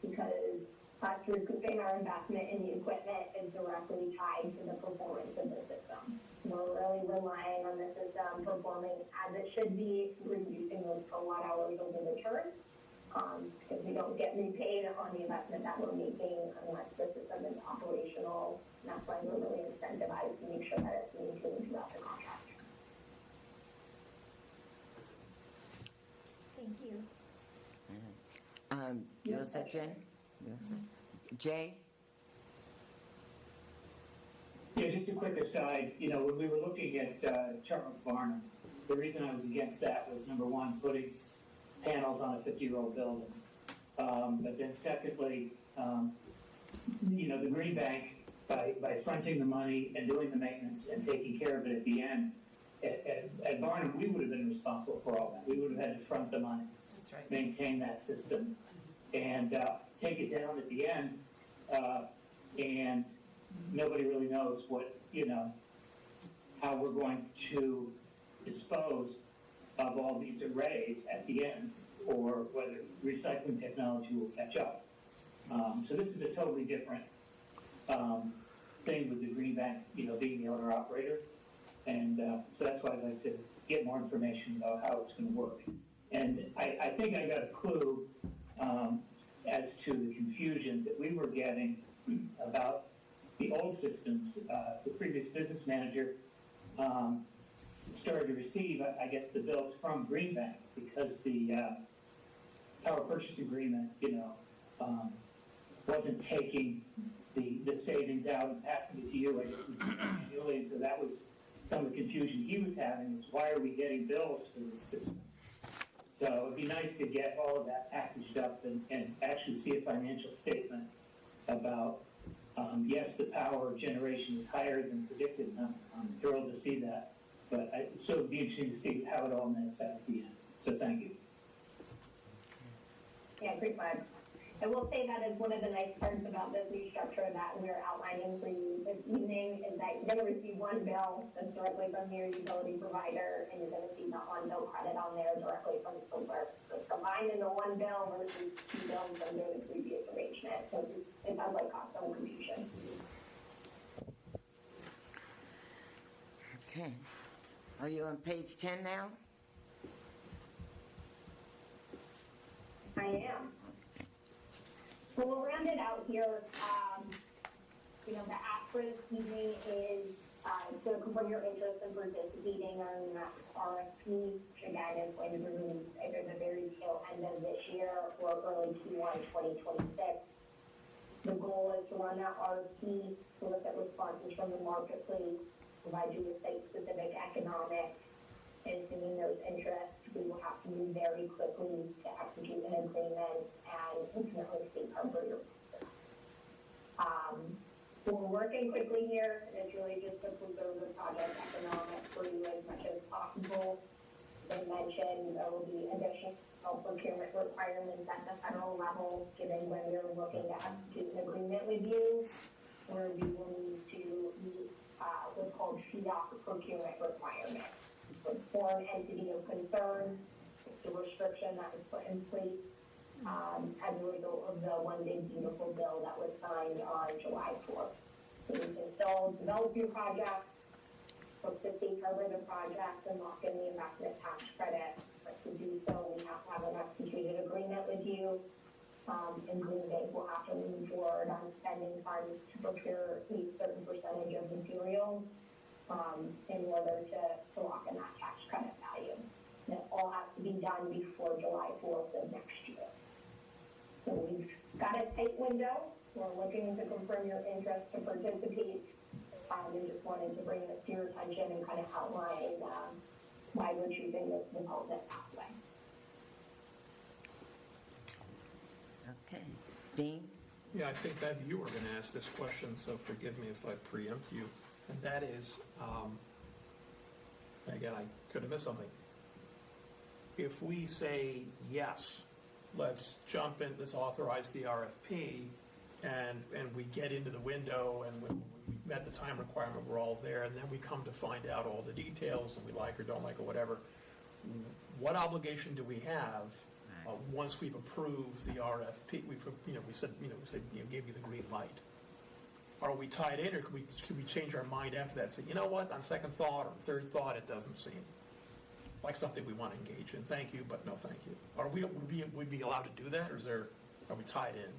because us recouping our investment in the equipment is directly tied to the performance of the system. We're really relying on the system performing as it should be, reducing those kilowatt hours over the term. Because we don't get repaid on the investment that we're making unless the system is operational. And that's why we're really incentivized to make sure that it's maintained throughout the contract. Thank you. You all set, Jen? You all set? Jay? Yeah, just a quick aside, when we were looking at Charles Barnum, the reason I was against that was, number one, putting panels on a 50-year-old building. But then secondly, the Green Bank, by fronting the money and doing the maintenance and taking care of it at the end, at Barnum, we would have been responsible for all that. We would have had to front the money, That's right. maintain that system, and take it down at the end, and nobody really knows what, how we're going to dispose of all these arrays at the end, or whether recycling technology will catch up. So this is a totally different thing with the Green Bank, being the owner-operator. And so that's why I'd like to get more information about how it's going to work. And I think I got a clue as to the confusion that we were getting about the old systems. The previous business manager started to receive, I guess, the bills from Green Bank because the power purchase agreement, wasn't taking the savings out and passing it to you, I guess, annually. So that was some of the confusion he was having, is why are we getting bills for this system? So it'd be nice to get all of that packaged up and actually see a financial statement about, yes, the power generation is higher than predicted, and I'm thrilled to see that. But so it'd be interesting to see how it all nets out at the end. So thank you. Yeah, great vibe. I will say that is one of the nice parts about this new structure that we're outlining for you this evening, is that you're going to receive one bill that's directly from your utility provider, and you're going to see that one bill credit on there directly from the solar. So it's combined into one bill versus two bills under the previous arrangement. So it does like cause some confusion. Okay. Are you on page 10 now? I am. So we'll round it out here. The ask for this evening is to confirm your interest in participating in that RFP, which again is going to be released either the very tail end of this year or early Q1 2026. The goal is to run that RFP, solicit responses from the marketplace, provide you with site-specific economics, and assuming those interests, we will have to move very quickly to execute an agreement and ultimately safe harbor your process. So we're working quickly here, and it's really just to preserve the project economics for you as much as possible. As I mentioned, there will be additional procurement requirements at the federal level, given when we're looking to execute an agreement with you, where we will need to meet what's called FEOC procurement requirements. The foreign entity of concern, the restriction that was put in place as a result of the One Big Beautiful Bill that was signed on July 4th. So we can still develop your project, look to safe harbor the project and lock in the investment tax credit. But to do so, we have to have an executed agreement with you. And Green Bank will have to move forward on spending funds to procure a certain percentage of materials in order to lock in that tax credit value. And it all has to be done before July 4th of next year. So we've got a tight window. We're looking to confirm your interest to participate. And just wanted to bring this to your attention and kind of outline why we're choosing this development pathway. Okay. Dean? Yeah, I think that you were going to ask this question, so forgive me if I preempt you. And that is, again, I could have missed something. If we say, yes, let's jump in, let's authorize the RFP, and we get into the window, and we met the time requirement, we're all there, and then we come to find out all the details, and we like or don't like or whatever, what obligation do we have once we've approved the RFP? We said, gave you the green light. Are we tied in, or could we change our mind after that and say, you know what, on second thought or third thought, it doesn't seem like something we want to engage in. Thank you, but no thank you. Would we be allowed to do that, or are we tied in?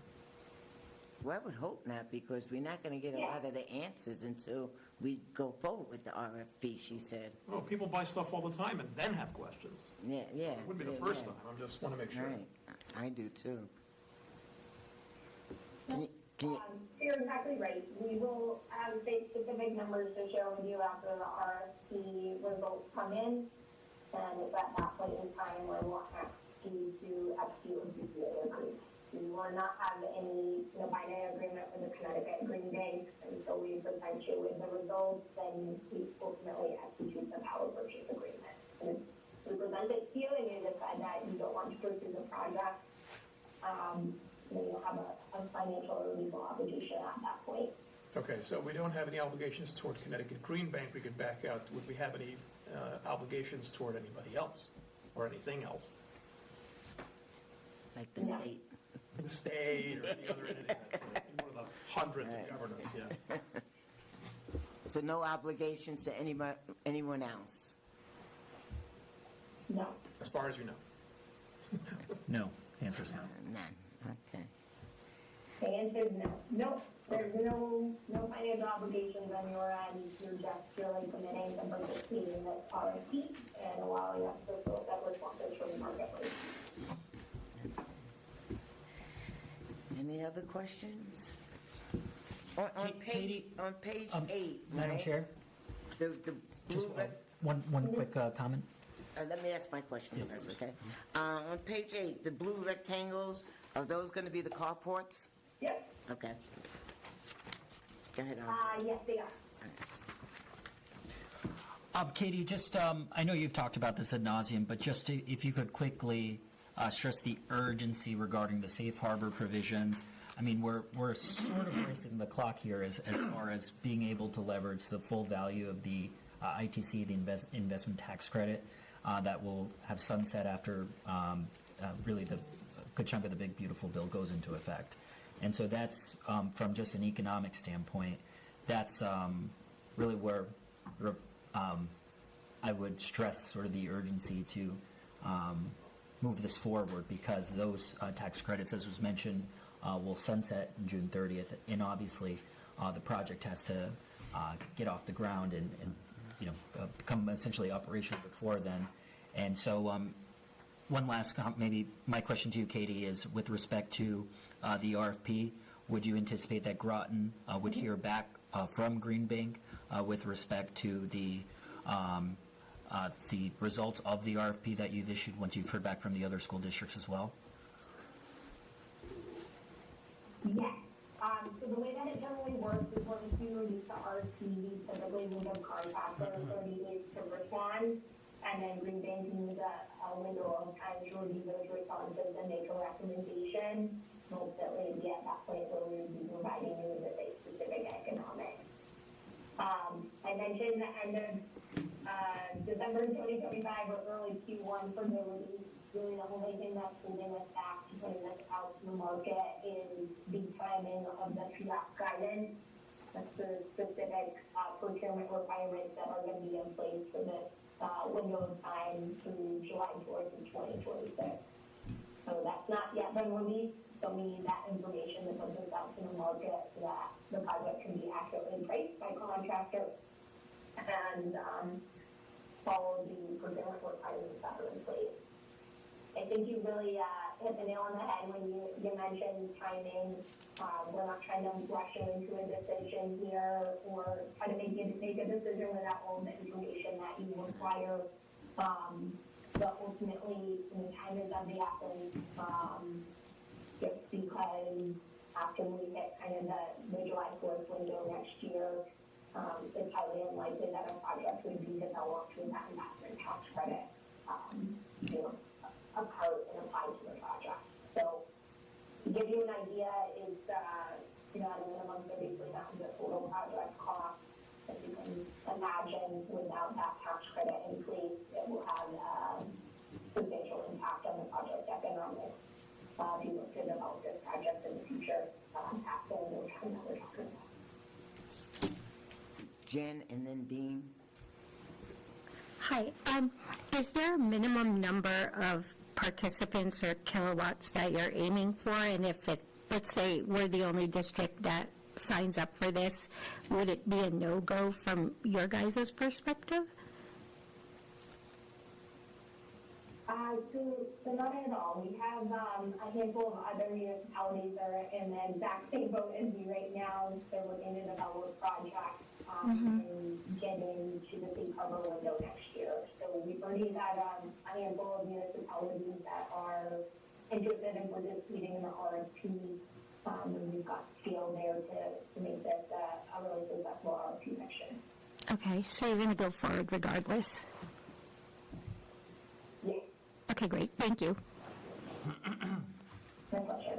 Well, I would hope not, because we're not going to get a lot of the answers until we go forward with the RFP, she said. Oh, people buy stuff all the time and then have questions. Yeah. It wouldn't be the first time. I just want to make sure. Right. I do too. Can you, You're exactly right. We will have specific numbers to share with you after the RFP results come in. And it's at that point in time where we'll ask you to execute a BPA agreement. We will not have any binary agreement with the Connecticut Green Bank until we present you with the results, then we ultimately execute the power purchase agreement. And if we present it to you and you decide that you don't want to pursue the project, then you'll have a financial or legal obligation at that point. Okay, so we don't have any obligations toward Connecticut Green Bank. We could back out. Would we have any obligations toward anybody else or anything else? Like the state. The state or any other entity? That's one of the hundreds of governors, yeah. So no obligations to anyone else? No. As far as you know. No, answer's no. None, okay. The answer is no. Nope, there's no financial obligations on your end. You're just really committing to participating in this RFP and allowing us to fill that responses from the marketplace. Any other questions? On page 8, Madam right? Chair, The just blue, one quick comment. let me ask my question first, okay? On page 8, the blue rectangles, are those going to be the carports? Yep, Okay. Go ahead, Andre. yes, they are. Katie, just, I know you've talked about this ad nauseum, but just if you could quickly stress the urgency regarding the safe harbor provisions. I mean, we're sort of racing the clock here as far as being able to leverage the full value of the ITC, the investment tax credit, that will have sunset after really the good chunk of the big beautiful bill goes into effect. And so that's, from just an economic standpoint, that's really where I would stress sort of the urgency to move this forward, because those tax credits, as was mentioned, will sunset on June 30th, and obviously the project has to get off the ground and become essentially operational before then. And so one last maybe my question to you, Katie, is with respect to the RFP, would you anticipate that Groton would hear back from Green Bank with respect to the results of the RFP that you've issued once you've heard back from the other school districts as well? Yes. So the way that it generally works is once we release the RFP, we typically will give contact for 30 days to respond, and then Green Bank needs a window of time to review those responses and make a recommendation. Ultimately, it'd be at that point where we would be providing you with a specific economic. I mentioned the end of December 2025 or early Q1 for the release. Really the only thing that's holding us back to putting this out to the market is the timing of the FIAC guidance. That's the specific procurement requirements that are going to be in place for this window of time through July 4th of 2026. So that's not yet been released, so we need that information to put this out to the market so that the project can be accurately priced by contractors and follow the procurement requirements that are in place. I think you really hit the nail on the head when you mentioned timing. We're not trying to rush you into a decision here or try to make a decision without all the information that you require. But ultimately, the time is of the essence, just because after we hit kind of the July 4th window next year, it's highly unlikely that a project would be developed with that investment tax credit, a part and applied to the project. So to give you an idea, is at a minimum 30% of the total project cost. As you can imagine, without that tax credit in place, it will have substantial impact on the project economics. If you look to develop this project in the future, past the window time that we're talking about. Jen and then Dean. Hi, is there a minimum number of participants or kilowatts that you're aiming for? And if let's say we're the only district that signs up for this, would it be a no-go from your guys' perspective? So not at all. We have a handful of other municipalities that are in the exact same boat as we right now. They're looking to develop projects and get into the safe harbor window next year. So we've already had a handful of municipalities that are interested in participating in the RFP. And we've got scale there to make this a really successful RFP next year. Okay, so you're going to go forward regardless? Yes. Okay, great. Thank you. My pleasure.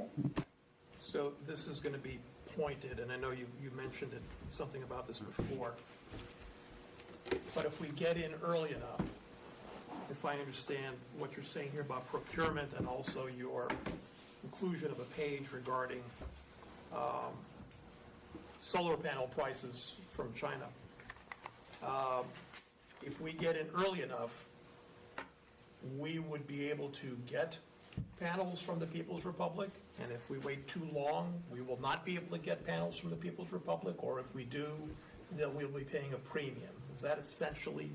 So this is going to be appointed, and I know you mentioned something about this before, but if we get in early enough, if I understand what you're saying here about procurement and also your inclusion of a page regarding solar panel prices from China, if we get in early enough, we would be able to get panels from the People's Republic, and if we wait too long, we will not be able to get panels from the People's Republic, or if we do, then we'll be paying a premium. Is that essentially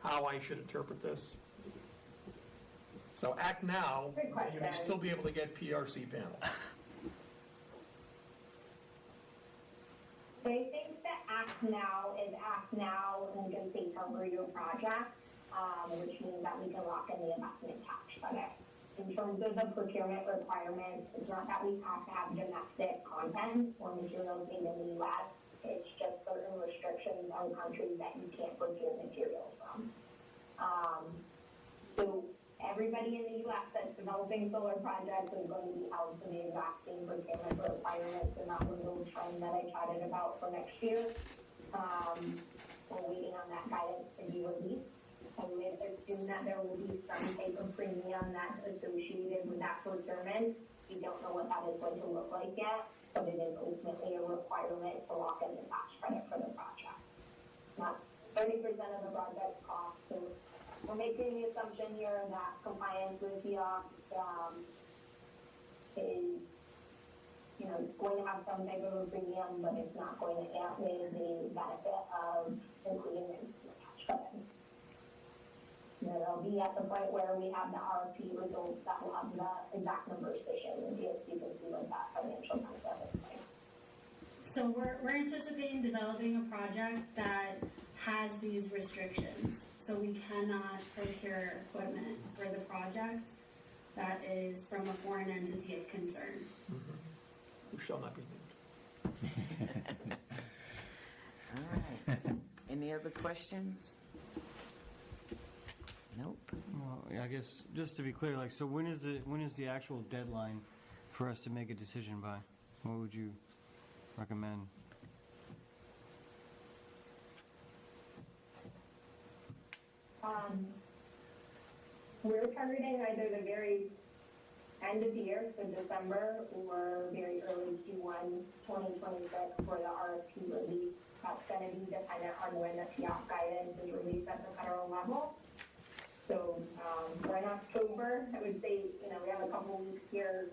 how I should interpret this? So act now, Good question. you may still be able to get PRC panels. So I think that act now is act now and can say cover your project, which means that we can lock in the investment tax credit. In terms of the procurement requirements, it's not that we have to have domestic content or materials made in the U.S. It's just certain restrictions on countries that you can't procure materials from. So everybody in the U.S. that's developing solar projects is going to be held to the exact same procurement requirements, and that was the trend that I chatted about for next year. We're waiting on that guidance to be released. And we assume that there will be some type of premium that's associated with that procurement. We don't know what that is going to look like yet, but it is ultimately a requirement to lock in the tax credit for the project. Not 30% of the project cost. So we're making the assumption here that compliance with FIOC is, going to have some type of a premium, but it's not going to outweigh the benefit of including it in the tax credit. It'll be at the point where we have the RFP results that will have the exact numbers to show, and you can see what that financial benefit is like. So we're anticipating developing a project that has these restrictions. So we cannot procure equipment for the project that is from a foreign entity of concern. Who shall not be named. All right. Any other questions? Nope. Well, I guess, just to be clear, so when is the actual deadline for us to make a decision by? What would you recommend? We're targeting either the very end of the year, so December, or very early Q1 2026 for the RFP release. That's going to be dependent on when the FIOC guidance is released at the federal level. So we're in October. I would say, we have a couple weeks here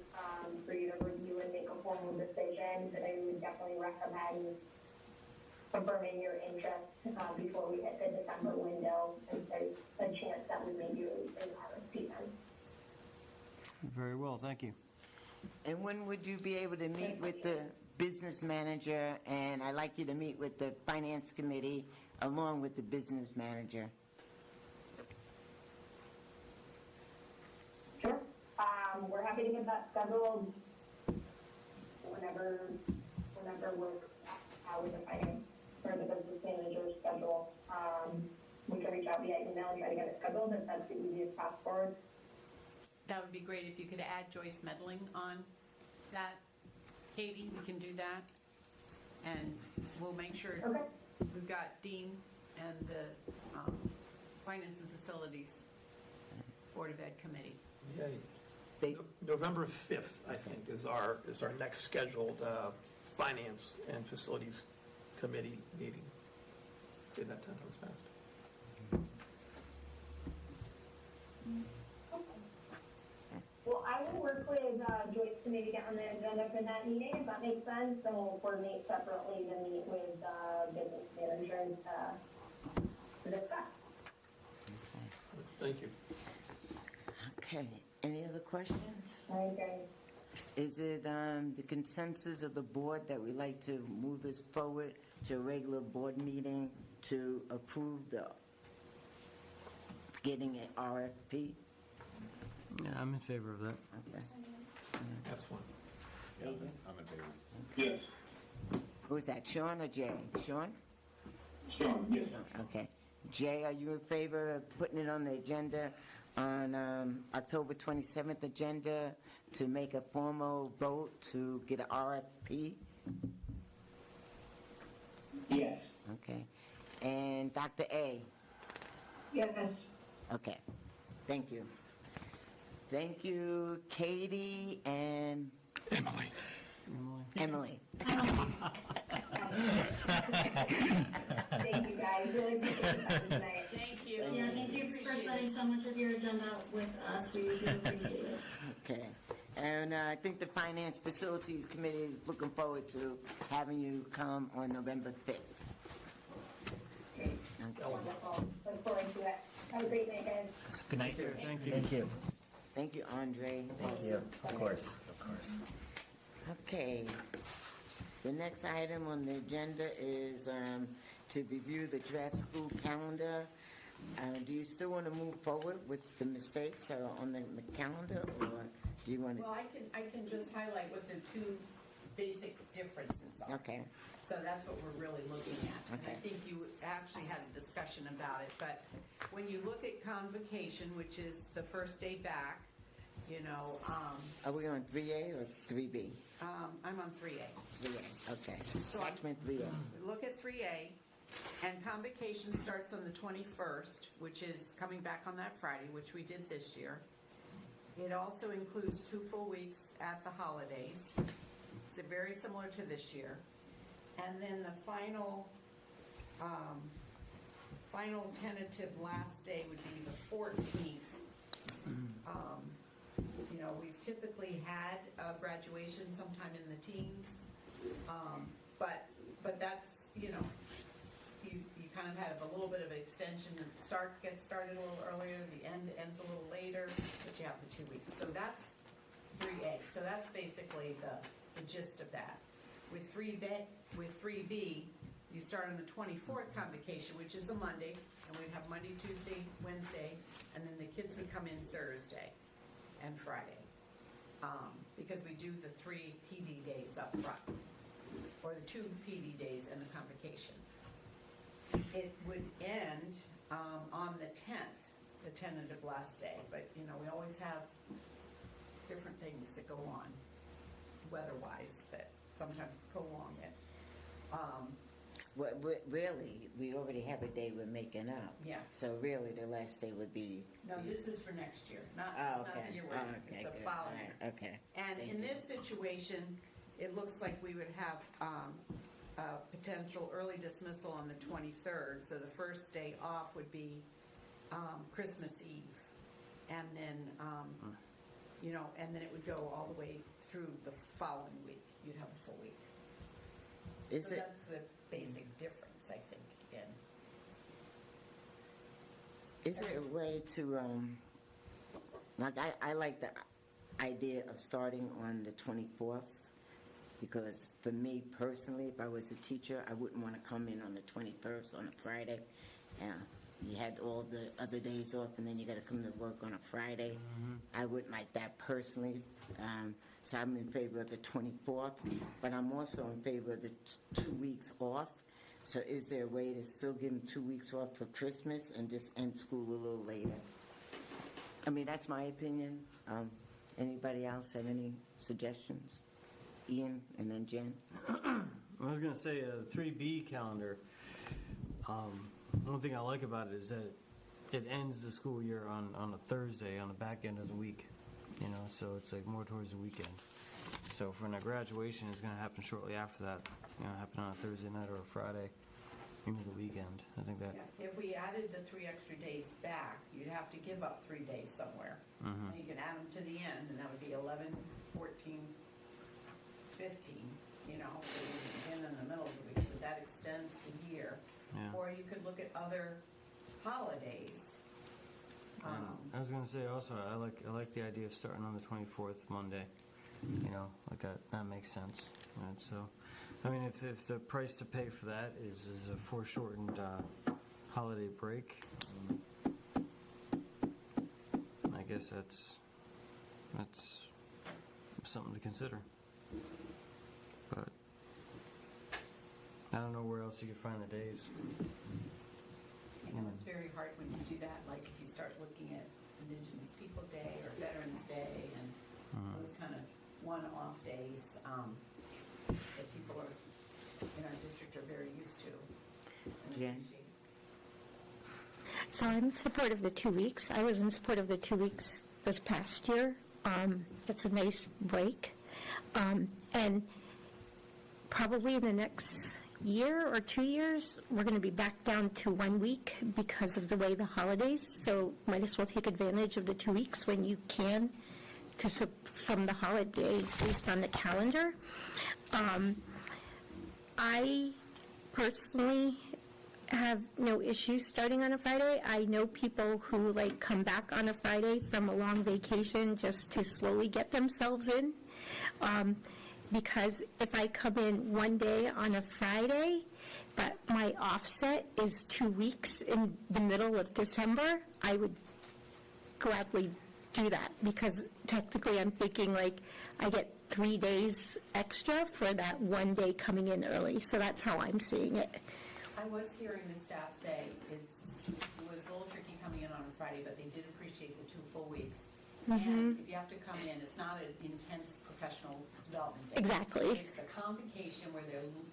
for you to review and make a formal decision, but I would definitely recommend confirming your interest before we hit the December window, and there's a chance that we may be releasing RFP then. Very well, thank you. And when would you be able to meet with the business manager? And I'd like you to meet with the finance committee along with the business manager. Sure. We're happy to get that scheduled whenever works with the finance or the business manager's schedule. We can reach out via email and try to get it scheduled if that's the easiest path forward. That would be great if you could add Joyce Medling on that. Katie, we can do that. And we'll make sure we've got Dean and the Finance and Facilities Board of Ed Committee. Yay. November 5th, I think, is our next scheduled Finance and Facilities Committee meeting. Say that 10 times fast. Well, I will work with Joyce to maybe get on the agenda for that meeting, if that makes sense. Then we'll coordinate separately to meet with business managers to discuss. Thank you. Okay. Any other questions? Okay. Is it the consensus of the board that we'd like to move this forward to a regular board meeting to approve the getting an RFP? Yeah, I'm in favor of that. Okay. That's fine. Yeah, I'm in favor. Yes. Who is that, Sean or Jay? Sean? Sean, yes. Okay. Jay, are you in favor of putting it on the agenda on October 27th agenda to make a formal vote to get an RFP Yes. Okay. And Dr. A? Yes. Okay. Thank you. Thank you, Katie and Emily. Emily. Thank you, guys. Really appreciate your time tonight. Thank you. Yeah, thank you for spending so much of your agenda with us. We do appreciate it. Okay. And I think the Finance Facilities Committee is looking forward to having you come on November 5th. Great. Wonderful. Look forward to it. Have a great night, guys. Good night. Thank you. Thank you. Thank you, Andre. Thank you. Of course. Of course. Okay. The next item on the agenda is to review the draft school calendar. Do you still want to move forward with the mistakes that are on the calendar, or do you want to? Well, I can just highlight what the two basic differences are. Okay. So that's what we're really looking at. And I Okay. think you actually had a discussion about it, but when you look at convocation, which is the first day back, you know, Are we on 3A or 3B? I'm on 3A. 3A, okay. So I- Attachment 3A. Look at 3A, and convocation starts on the 21st, which is coming back on that Friday, which we did this year. It also includes 2 full weeks at the holidays. It's very similar to this year. And then the final tentative last day would be the 14th. You know, we've typically had a graduation sometime in the teens, but that's, you know, you kind of have a little bit of an extension. The start gets started a little earlier, the end ends a little later, but you have the 2 weeks. So that's 3A. So that's basically the gist of that. With 3B, you start on the 24th convocation, which is the Monday, and we'd have Monday, Tuesday, Wednesday, and then the kids would come in Thursday and Friday, because we do the 3 PD days up front, or the 2 PD days and the convocation. It would end on the 10th, the tentative last day, but, you know, we always have different things that go on weather-wise that sometimes prolong it. Well, really, we already have a day we're making up. Yeah. So really, the last day would be. No, this is for next year, not Okay. the year Oh, we're, okay, it's the good. following All year. right, okay. And Thank in you. this situation, it looks like we would have a potential early dismissal on the 23rd. So the first day off would be Christmas Eve. And then, you know, and then it would go all the way through the following week. You'd have a full week. Is So it? that's the basic difference, I think, again. Is there a way to, like, I like the idea of starting on the 24th, because for me personally, if I was a teacher, I wouldn't want to come in on the 21st on a Friday. You had all the other days off, and then you got to come to work on a Friday. I wouldn't like that personally. So I'm in favor of the 24th, but I'm also in favor of the 2 weeks off. So is there a way to still give them 2 weeks off for Christmas and just end school a little later? I mean, that's my opinion. Anybody else have any suggestions? Ian and then Jen? I was going to say, the 3B calendar, one thing I like about it is that it ends the school year on a Thursday, on the back end of the week, you know, so it's like more towards the weekend. So for when a graduation is going to happen shortly after that, you know, happen on a Thursday night or a Friday, into the weekend. I think that, Yeah. If we added the 3 extra days back, you'd have to give up 3 days somewhere. And you can add them to the end, and that would be 11, 14, 15, you know, and in the middle of the week, so that extends the year. Yeah. Or you could look at other holidays. I was going to say also, I like the idea of starting on the 24th Monday. You know, like that makes sense. Right? So, I mean, if the price to pay for that is a foreshortened holiday break, I guess that's something to consider. But I don't know where else you could find the days. You know, it's very hard when you do that, like if you start looking at Indigenous People Day or Veterans Day and those kind of one-off days that people are in our district are very used to. and Jen? appreciate. So I'm in support of the 2 weeks. I was in support of the 2 weeks this past year. It's a nice break. And probably in the next year or 2 years, we're going to be back down to 1 week because of the way the holidays. So might as well take advantage of the 2 weeks when you can from the holiday based on the calendar. I personally have no issues starting on a Friday. I know people who like come back on a Friday from a long vacation just to slowly get themselves in. Because if I come in one day on a Friday, but my offset is 2 weeks in the middle of December, I would gladly do that because technically I'm thinking like I get 3 days extra for that one day coming in early. So that's how I'm seeing it. I was hearing the staff say it was a little tricky coming in on a Friday, but they did appreciate the 2 full weeks. And if you have to come in, it's not an intense professional development day. Exactly. It's a convocation where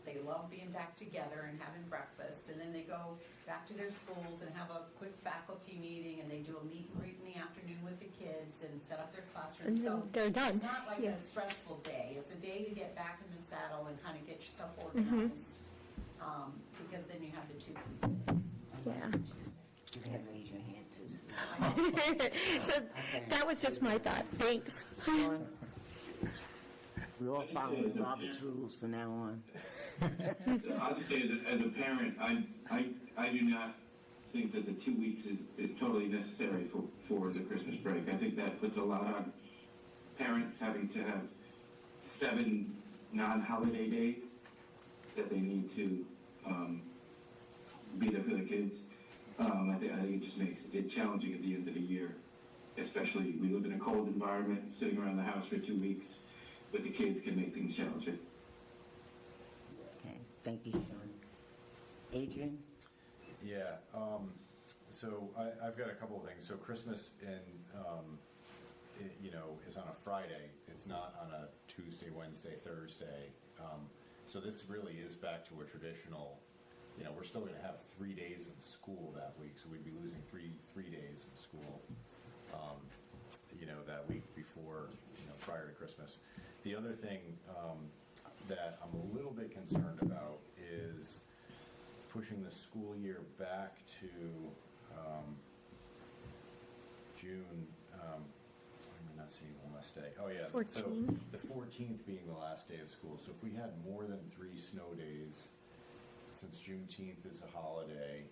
they love being back together and having breakfast, and then they go back to their schools and have a quick faculty meeting, and they do a meet and greet in the afternoon with the kids and set up their classrooms. And then So they're done. it's not like Yeah. a stressful day. It's a day to get back in the saddle and kind of get yourself organized, because then you have the 2 days. Yeah. You can raise your hand too. So that was just my thought. Thanks. Sean? We all follow Robert's rules from now on. I'll just say that as a parent, I do not think that the 2 weeks is totally necessary for the Christmas break. I think that puts a lot on parents having to have 7 non-holiday days that they need to be there for the kids. I think it just makes it challenging at the end of the year, especially we live in a cold environment. Sitting around the house for 2 weeks with the kids can make things challenging. Okay, thank you, Sean. Adrian? Yeah, so I've got a couple of things. So Christmas is on a Friday. It's not on a Tuesday, Wednesday, Thursday. So this really is back to a traditional, we're still going to have 3 days of school that week, so we'd be losing three days of school, that week before, prior to Christmas. The other thing that I'm a little bit concerned about is pushing the school year back to June. I'm not seeing the last day. Oh yeah, 14. So the 14th being the last day of school. So if we had more than 3 snow days, since Juneteenth is a holiday,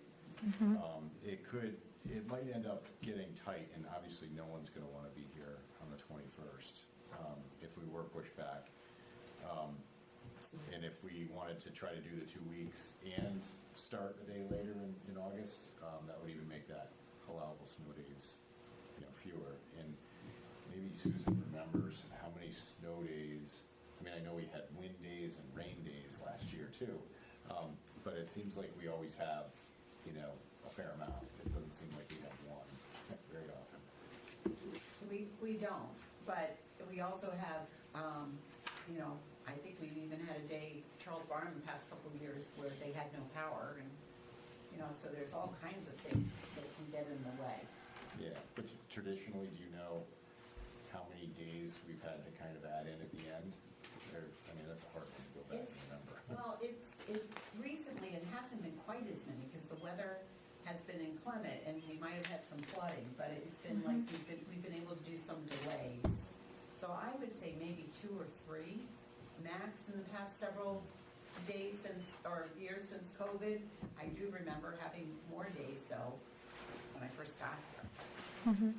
it might end up getting tight, and obviously no one's going to want to be here on the 21st if we were pushed back. And if we wanted to try to do the 2 weeks and start a day later in August, that would even make that allowable snow days, fewer. And maybe Susan remembers how many snow days. I mean, I know we had wind days and rain days last year too, but it seems like we always have, a fair amount. It doesn't seem like we have one very often. We don't, but we also have, I think we've even had a day, Charles Barnum, the past couple of years where they had no power, and, so there's all kinds of things that can get in the way. Yeah, but traditionally, do you know how many days we've had to kind of add in at the end? That's a hard one to go back and remember. Well, it's recently, it hasn't been quite as many because the weather has been inclement and we might have had some flooding, but it's been like we've been able to do some delays. So I would say maybe 2 or 3 max in the past several days years since COVID. I do remember having more days though when I first got here.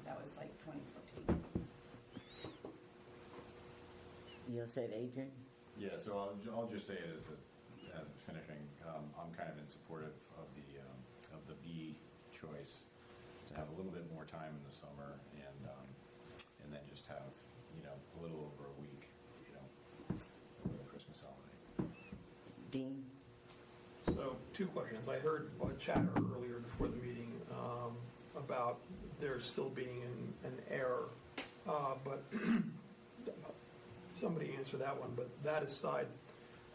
That was like 2014. You said Adrian? Yeah, so I'll just say it as finishing. I'm kind of in support of the B choice, to have a little bit more time in the summer and then just have a little over a week over the Christmas holiday. Dean? So 2 questions. I heard a chatter earlier before the meeting about there still being an error, but somebody answer that one. But that aside,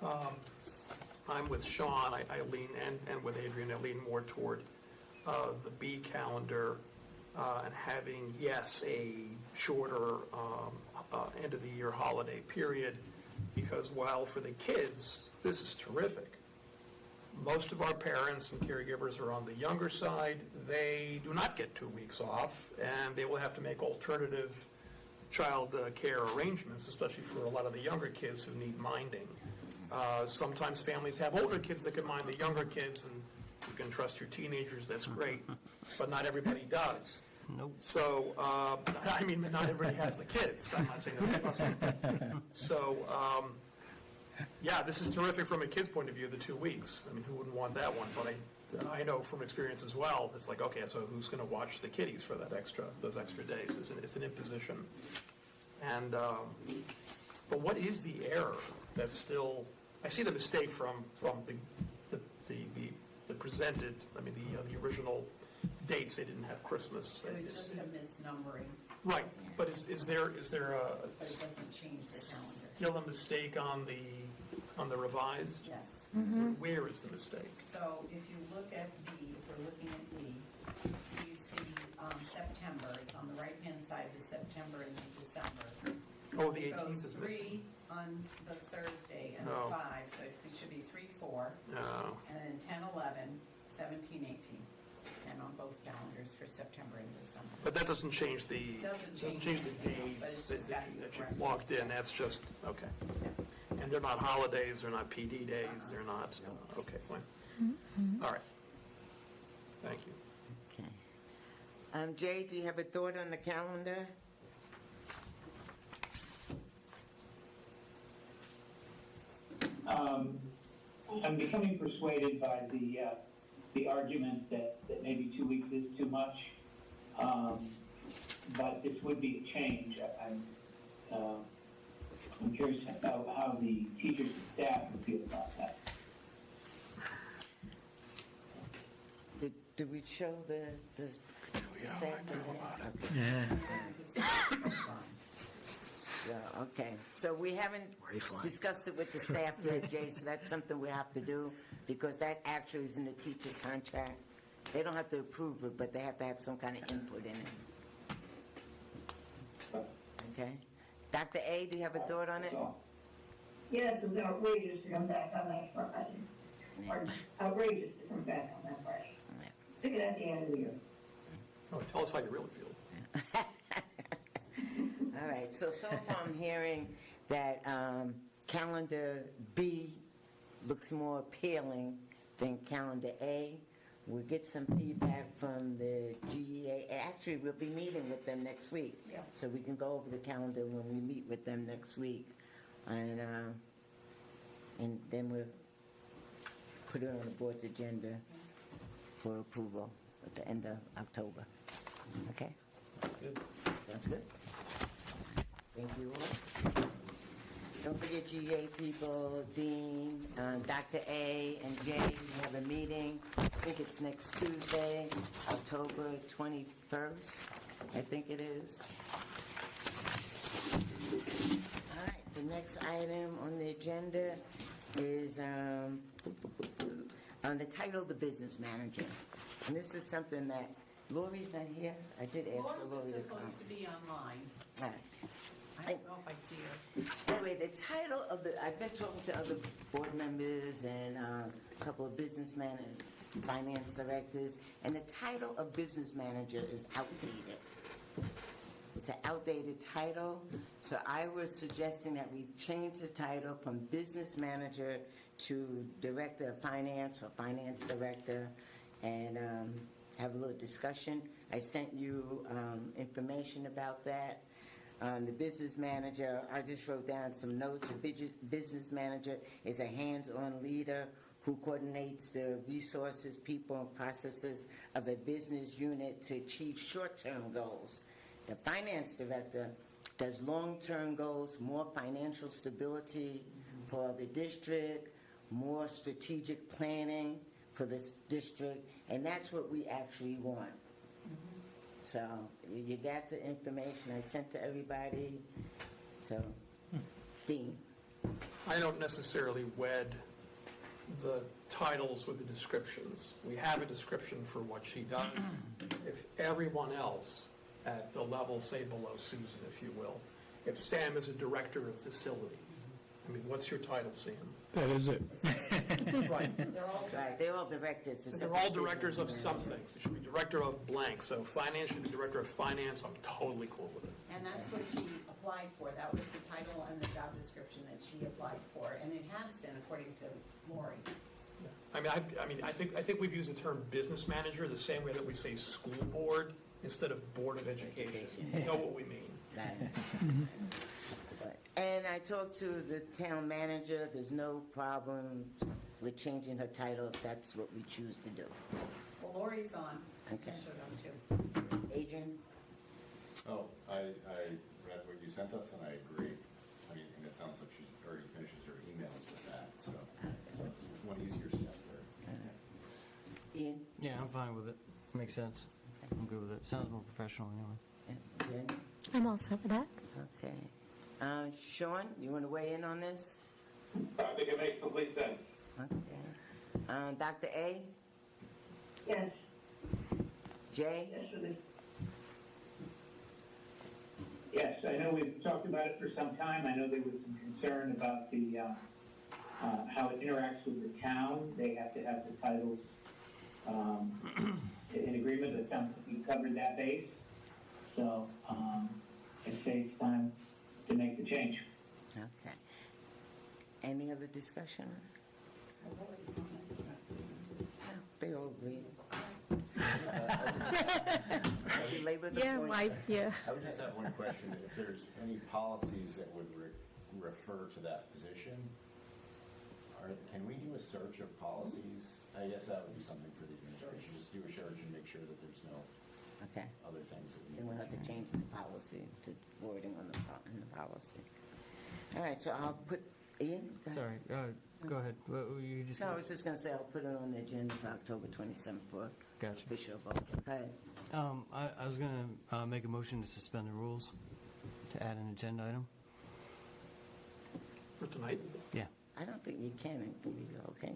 I'm with Sean, I lean, and with Adrian, I lean more toward the B calendar and having, yes, a shorter end-of-the-year holiday period, because while for the kids, this is terrific, most of our parents and caregivers are on the younger side. They do not get 2 weeks off, and they will have to make alternative child care arrangements, especially for a lot of the younger kids who need minding. Sometimes families have older kids that can mind the younger kids, and you can trust your teenagers, that's great, but not everybody does. Nope. So, I mean, not everybody has the kids. I'm not saying that they mustn't. So, yeah, this is terrific from a kid's point of view, the 2 weeks. I mean, who wouldn't want that one? But I know from experience as well, it's like, okay, so who's going to watch the kiddies for those extra days? It's an imposition. And, but what is the error that's still, I see the mistake from the presented, I mean, the original dates, they didn't have Christmas. It was just a misnumbering, Right, but is there but it doesn't change the calendar. still a mistake on the revised? Yes. Where is the mistake? So if you look at B, if we're looking at B, you see September, it's on the right-hand side, the September and the December. Oh, the It 18th goes is missing. 3 on the Thursday and Oh. 5, so it should be 3, 4, No. and then 10, 11, 17, 18, and on both calendars for September and December. But that doesn't change the, Doesn't doesn't change change the anything, but days it's that just gotta be that correct. you've logged in, that's just, okay. And they're not holidays, they're not PD days, they're not, okay, fine. All right. Thank you. Okay. Jay, do you have a thought on the calendar? I'm becoming persuaded by the argument that maybe 2 weeks is too much, but this would be a change. I'm curious how the teachers and staff would feel about that. Did we show the staff? Yeah, okay. So we haven't discussed it with the staff yet, Jay, so that's something we have to do, because that actually is in the teacher's contract. They don't have to approve it, but they have to have some kind of input in it. Okay? Dr. A, do you have a thought on it? Yes, it's outrageous to come back on that Friday. Or outrageous to come back on that Friday. Stick it at the end of the year. Oh, tell us how you really feel. All right, so far I'm hearing that calendar B looks more appealing than calendar A. We'll get some feedback from the GEA. Actually, we'll be meeting with them next week. Yeah. So we can go over the calendar when we meet with them next week. And then we'll put it on the board's agenda for approval at the end of October. Okay? Good. Sounds good. Thank you all. Don't forget GEA people, Dean, Dr. A, and Jay, we have a meeting. I think it's next Tuesday, October 21st, I think it is. All right, the next item on the agenda is on the title of the business manager. And this is something that, Lori's not here? I did ask for Lori to come. Supposed to be online. All right. I don't know if I see her. Anyway, the title of I've been talking to other board members and a couple of businessmen and finance directors, and the title of business manager is outdated. It's an outdated title, so I was suggesting that we change the title from business manager to director of finance or finance director, and have a little discussion. I sent you information about that. The business manager, I just wrote down some notes. The business manager is a hands-on leader who coordinates the resources, people, and processes of a business unit to achieve short-term goals. The finance director does long-term goals, more financial stability for the district, more strategic planning for this district, and that's what we actually want. So you got the information I sent to everybody. So, Dean. I don't necessarily wed the titles with the descriptions. We have a description for what she does. If everyone else at the level, say below Susan, if you will, if Sam is a director of facilities, I mean, what's your title, Sam? That is it. Right. Right, they're all directors. They're all directors of some things. It should be director of blank. So finance should be director of finance. I'm totally cool with it. And that's what she applied for. That was the title and the job description that she applied for, and it has been, according to Lori. I think we've used the term business manager the same way that we say school board instead of board of education. You know what we mean. Right. And I talked to the town manager. There's no problem with changing her title if that's what we choose to do. Well, Lori's on. Okay. She showed up too. Adrian? Oh, I read what you sent us, and I agree. I mean, and it sounds like she already finishes her emails with that, so one easier step there. Ian? Yeah, I'm fine with it. Makes sense. I'm good with it. Sounds more professional anyway. Jen? I'm all set with that. Okay. Sean, you want to weigh in on this? I think it makes complete sense. Okay. Dr. A? Yes, Jay? yes, for the Yes, I know we've talked about it for some time. I know there was some concern about the, how it interacts with the town. They have to have the titles in agreement. It sounds like we've covered that base. So I say it's time to make the change. Okay. Any other discussion? They all agree. Belabor the point. yeah. I would just have one question. If there's any policies that would refer to that position, can we do a search of policies? I guess that would be something for the administration. Just do a search and make sure that there's no Okay. other things that we Then we'll have to change the policy, to wording on in the policy. All right, so I'll put, Ian? Go ahead. Sorry, go ahead. What were you just No, I was just going to say, I'll put it on the agenda for October 27th for Gotcha. official vote. Okay. I was going to make a motion to suspend the rules to add an agenda item. For tonight? Yeah. I don't think you can, can you? Okay.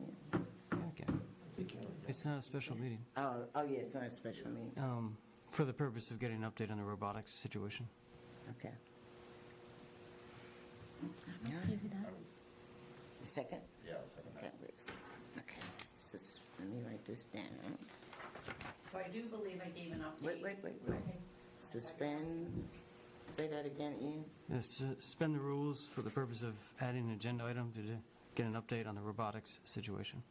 It's not a special meeting. Oh, yeah, it's not a special meeting. For the purpose of getting an update on the robotics situation. Okay. Second? Yeah, I'll second Okay, that. wait. Okay, let me write this down. So I do believe I gave an update. Wait. Suspend, say that again, Ian? Suspend the rules for the purpose of adding an agenda item to get an update on the robotics situation.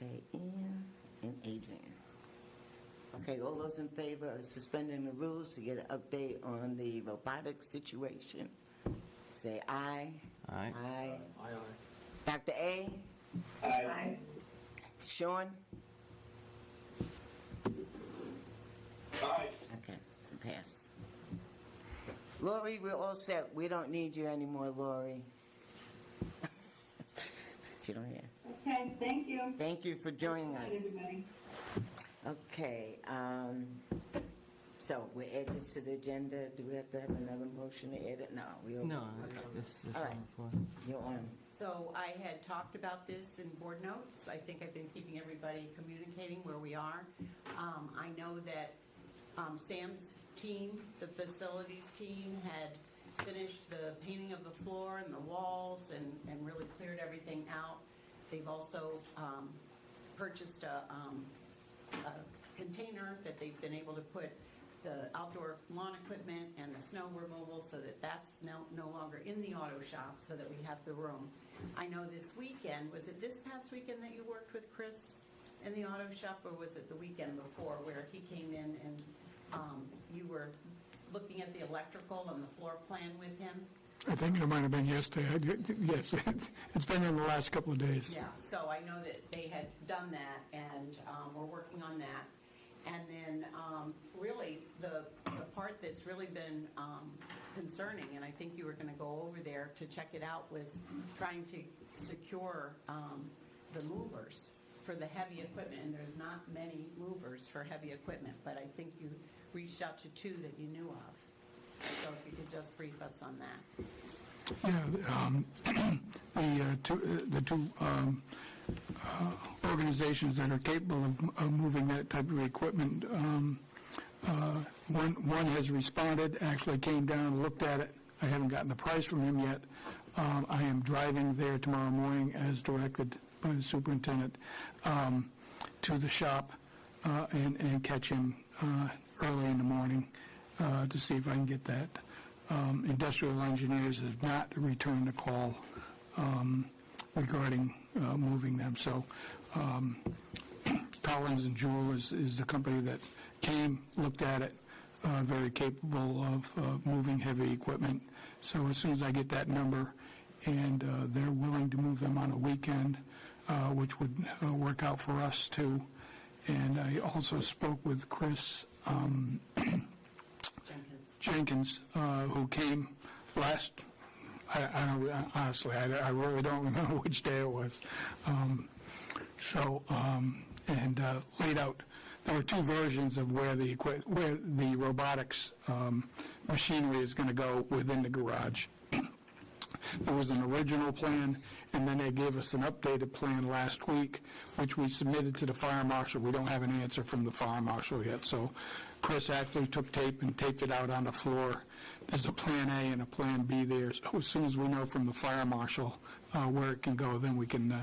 Okay, Ian and Adrian. Okay, all those in favor of suspending the rules to get an update on the robotics situation, say aye. Aye. Aye. Aye. Dr. A? Aye. Sean? Aye. Okay, it's passed. Lori, we're all set. We don't need you anymore, Lori. You don't hear. Okay, thank you. Thank you for joining us. Bye, everybody. Okay, so we add this to the agenda. Do we have to have another motion to add it? No, we all. No, Okay. this is All on right. the floor. You're on. So I had talked about this in board notes. I think I've been keeping everybody communicating where we are. I know that Sam's team, the facilities team, had finished the painting of the floor and the walls and really cleared everything out. They've also purchased a container that they've been able to put the outdoor lawn equipment and the snow removal so that that's no longer in the auto shop so that we have the room. I know this weekend, was it this past weekend that you worked with Chris in the auto shop, or was it the weekend before where he came in and you were looking at the electrical and the floor plan with him? I think it might have been yesterday. Yes, it's been in the last couple of days. Yeah, so I know that they had done that, and we're working on that. And then really the part that that's really been concerning, and I think you were going to go over there to check it out, was trying to secure the movers for the heavy equipment, and there's not many movers for heavy equipment, but I think you reached out to 2 that you knew of. So if you could just brief us on that. Yeah, the two organizations that are capable of moving that type of equipment, one has responded, actually came down, looked at it. I haven't gotten the price from him yet. I am driving there tomorrow morning as directed by the superintendent to the shop and catch him early in the morning to see if I can get that. Industrial engineers have not returned the call regarding moving them. So Collins and Jewell is the company that came, looked at it, very capable of moving heavy equipment. So as soon as I get that number, and they're willing to move them on a weekend, which would work out for us too. And I also spoke with Chris Jenkins, who came last, I don't, honestly, I really don't remember which day it was. And laid out, there were 2 versions of where the robotics machinery is going to go within the garage. There was an original plan, and then they gave us an updated plan last week, which we submitted to the fire marshal. We don't have an answer from the fire marshal yet, so Chris actually took tape and taped it out on the floor. There's a plan A and a plan B there. So as soon as we know from the fire marshal where it can go, then we can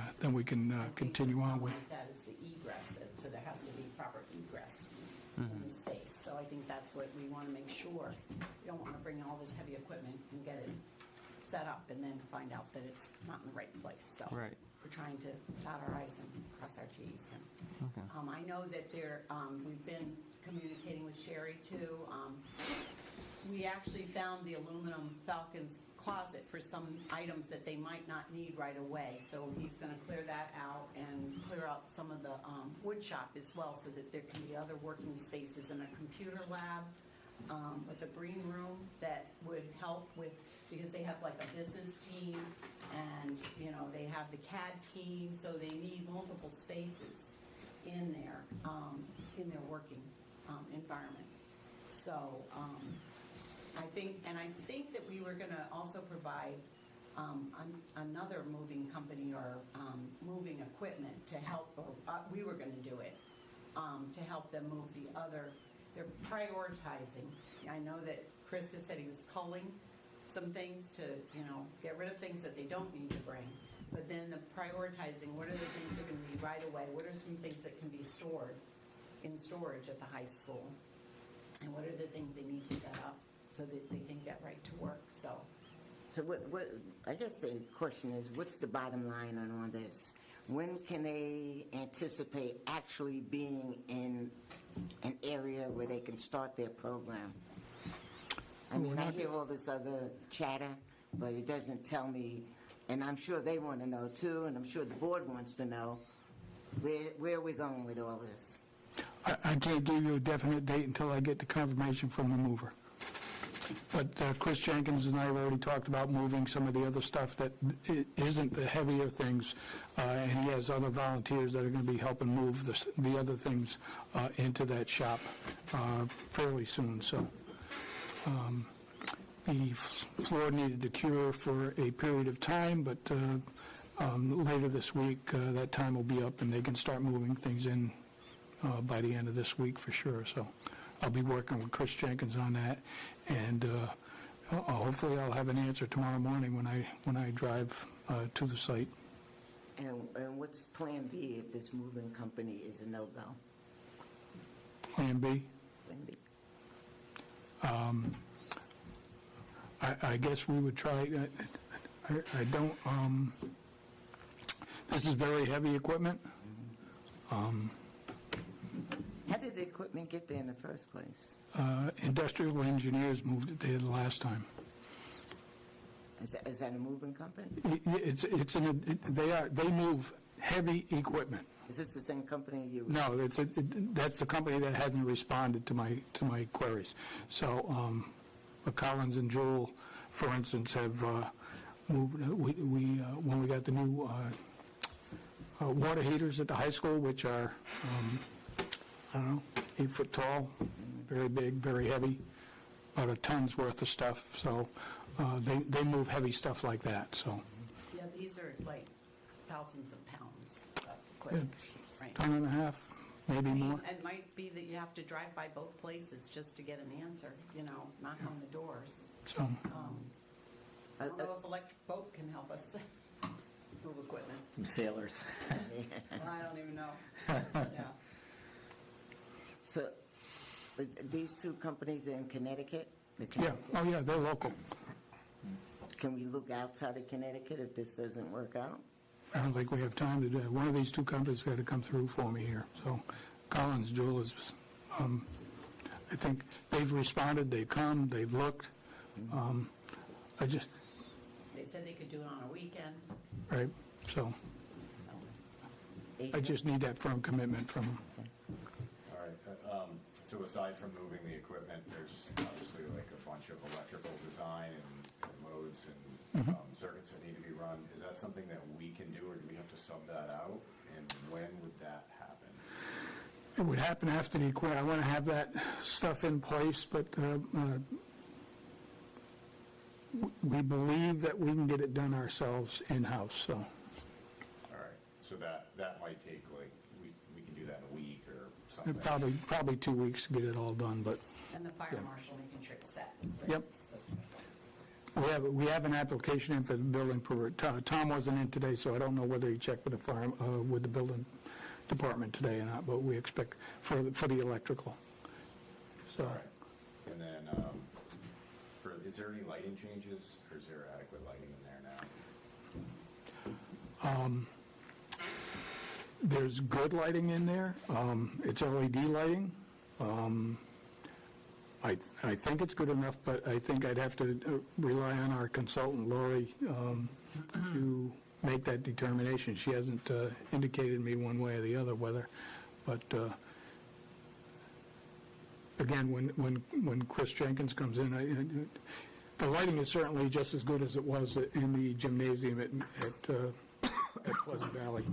continue on with. That is the egress, so there has to be proper egress in the space. So I think that's what we want to make sure. We don't want to bring all this heavy equipment and get it set up and then find out that it's not in the right place. So Right. we're trying to dot our I's and cross our T's. And, Okay. I know that we've been communicating with Sherry too. We actually found the aluminum Falcon's closet for some items that they might not need right away. So he's going to clear that out and clear out some of the wood shop as well, so that there can be other working spaces and a computer lab with a green room that would help with, because they have like a business team and, they have the CAD team, so they need multiple spaces in their working environment. So I think that we were going to also provide another moving company or moving equipment to help, we were going to do it, to help them move the other. They're prioritizing. I know that Chris had said he was culling some things to, get rid of things that they don't need to bring. But then the prioritizing, what are the things that can be right away? What are some things that can be stored in storage at the high school? And what are the things they need to set up so that they can get right to work? So what I guess the question is, what's the bottom line on all this? When can they anticipate actually being in an area where they can start their program? I mean, I hear all this other chatter, but it doesn't tell me, and I'm sure they want to know too, and I'm sure the board wants to know, where are we going with all this? I can't give you a definite date until I get the confirmation from the mover. But Chris Jenkins and I have already talked about moving some of the other stuff that isn't the heavier things, and he has other volunteers that are going to be helping move the other things into that shop fairly soon. So the floor needed to cure for a period of time, but later this week that time will be up and they can start moving things in by the end of this week for sure. So I'll be working with Chris Jenkins on that, and hopefully I'll have an answer tomorrow morning when I drive to the site. And what's Plan B if this moving company is a no-go? Plan B? Plan B. I guess we would try. I don't. This is very heavy equipment. How did the equipment get there in the first place? Industrial engineers moved it there the last time. Is that a moving company? They move heavy equipment. Is this the same company you? No, that's the company that hasn't responded to my queries. So Collins and Jewell, for instance, have moved, when we got the new water heaters at the high school, which are, I don't know, 8 foot tall, very big, very heavy, about a ton's worth of stuff. So they move heavy stuff like that, so. Yeah, these are like thousands of pounds of equipment. Right. Ton and a half, maybe more. It might be that you have to drive by both places just to get an answer, knock on the doors. So, I don't know if electric boat can help us move equipment. Some sailors. I don't even know. Yeah. So, these two companies are in Connecticut? yeah, oh yeah, they're local. Can we look outside of Connecticut if this doesn't work out? I don't think we have time to do it. One of these two companies got to come through for me here. So Collins Jewell is, I think they've responded, they've come, they've looked. They said they could do it on a weekend. Right, so I just need that firm commitment from them. All right, so aside from moving the equipment, there's obviously like a bunch of electrical design and loads and circuits that need to be run. Is that something that we can do, or do we have to sub that out? And when would that happen? It would happen after the equipment. I want to have that stuff in place, but we believe that we can get it done ourselves in-house, so. All right, so that might take, like, we can do that in a week or something? Probably 2 weeks to get it all done, but, And the fire marshal making sure it's set. yep. We have an application in for the building permit. Tom wasn't in today, so I don't know whether he checked with the farm, with the building department today or not, but we expect for the electrical. So, All right, and then, is there any lighting changes, or is there adequate lighting in there now? there's good lighting in there. It's LED lighting. I think it's good enough, but I think I'd have to rely on our consultant, Lori, to make that determination. She hasn't indicated me one way or the other whether, but again, when Chris Jenkins comes in, the lighting is certainly just as good as it was in the gymnasium at Pleasant Valley.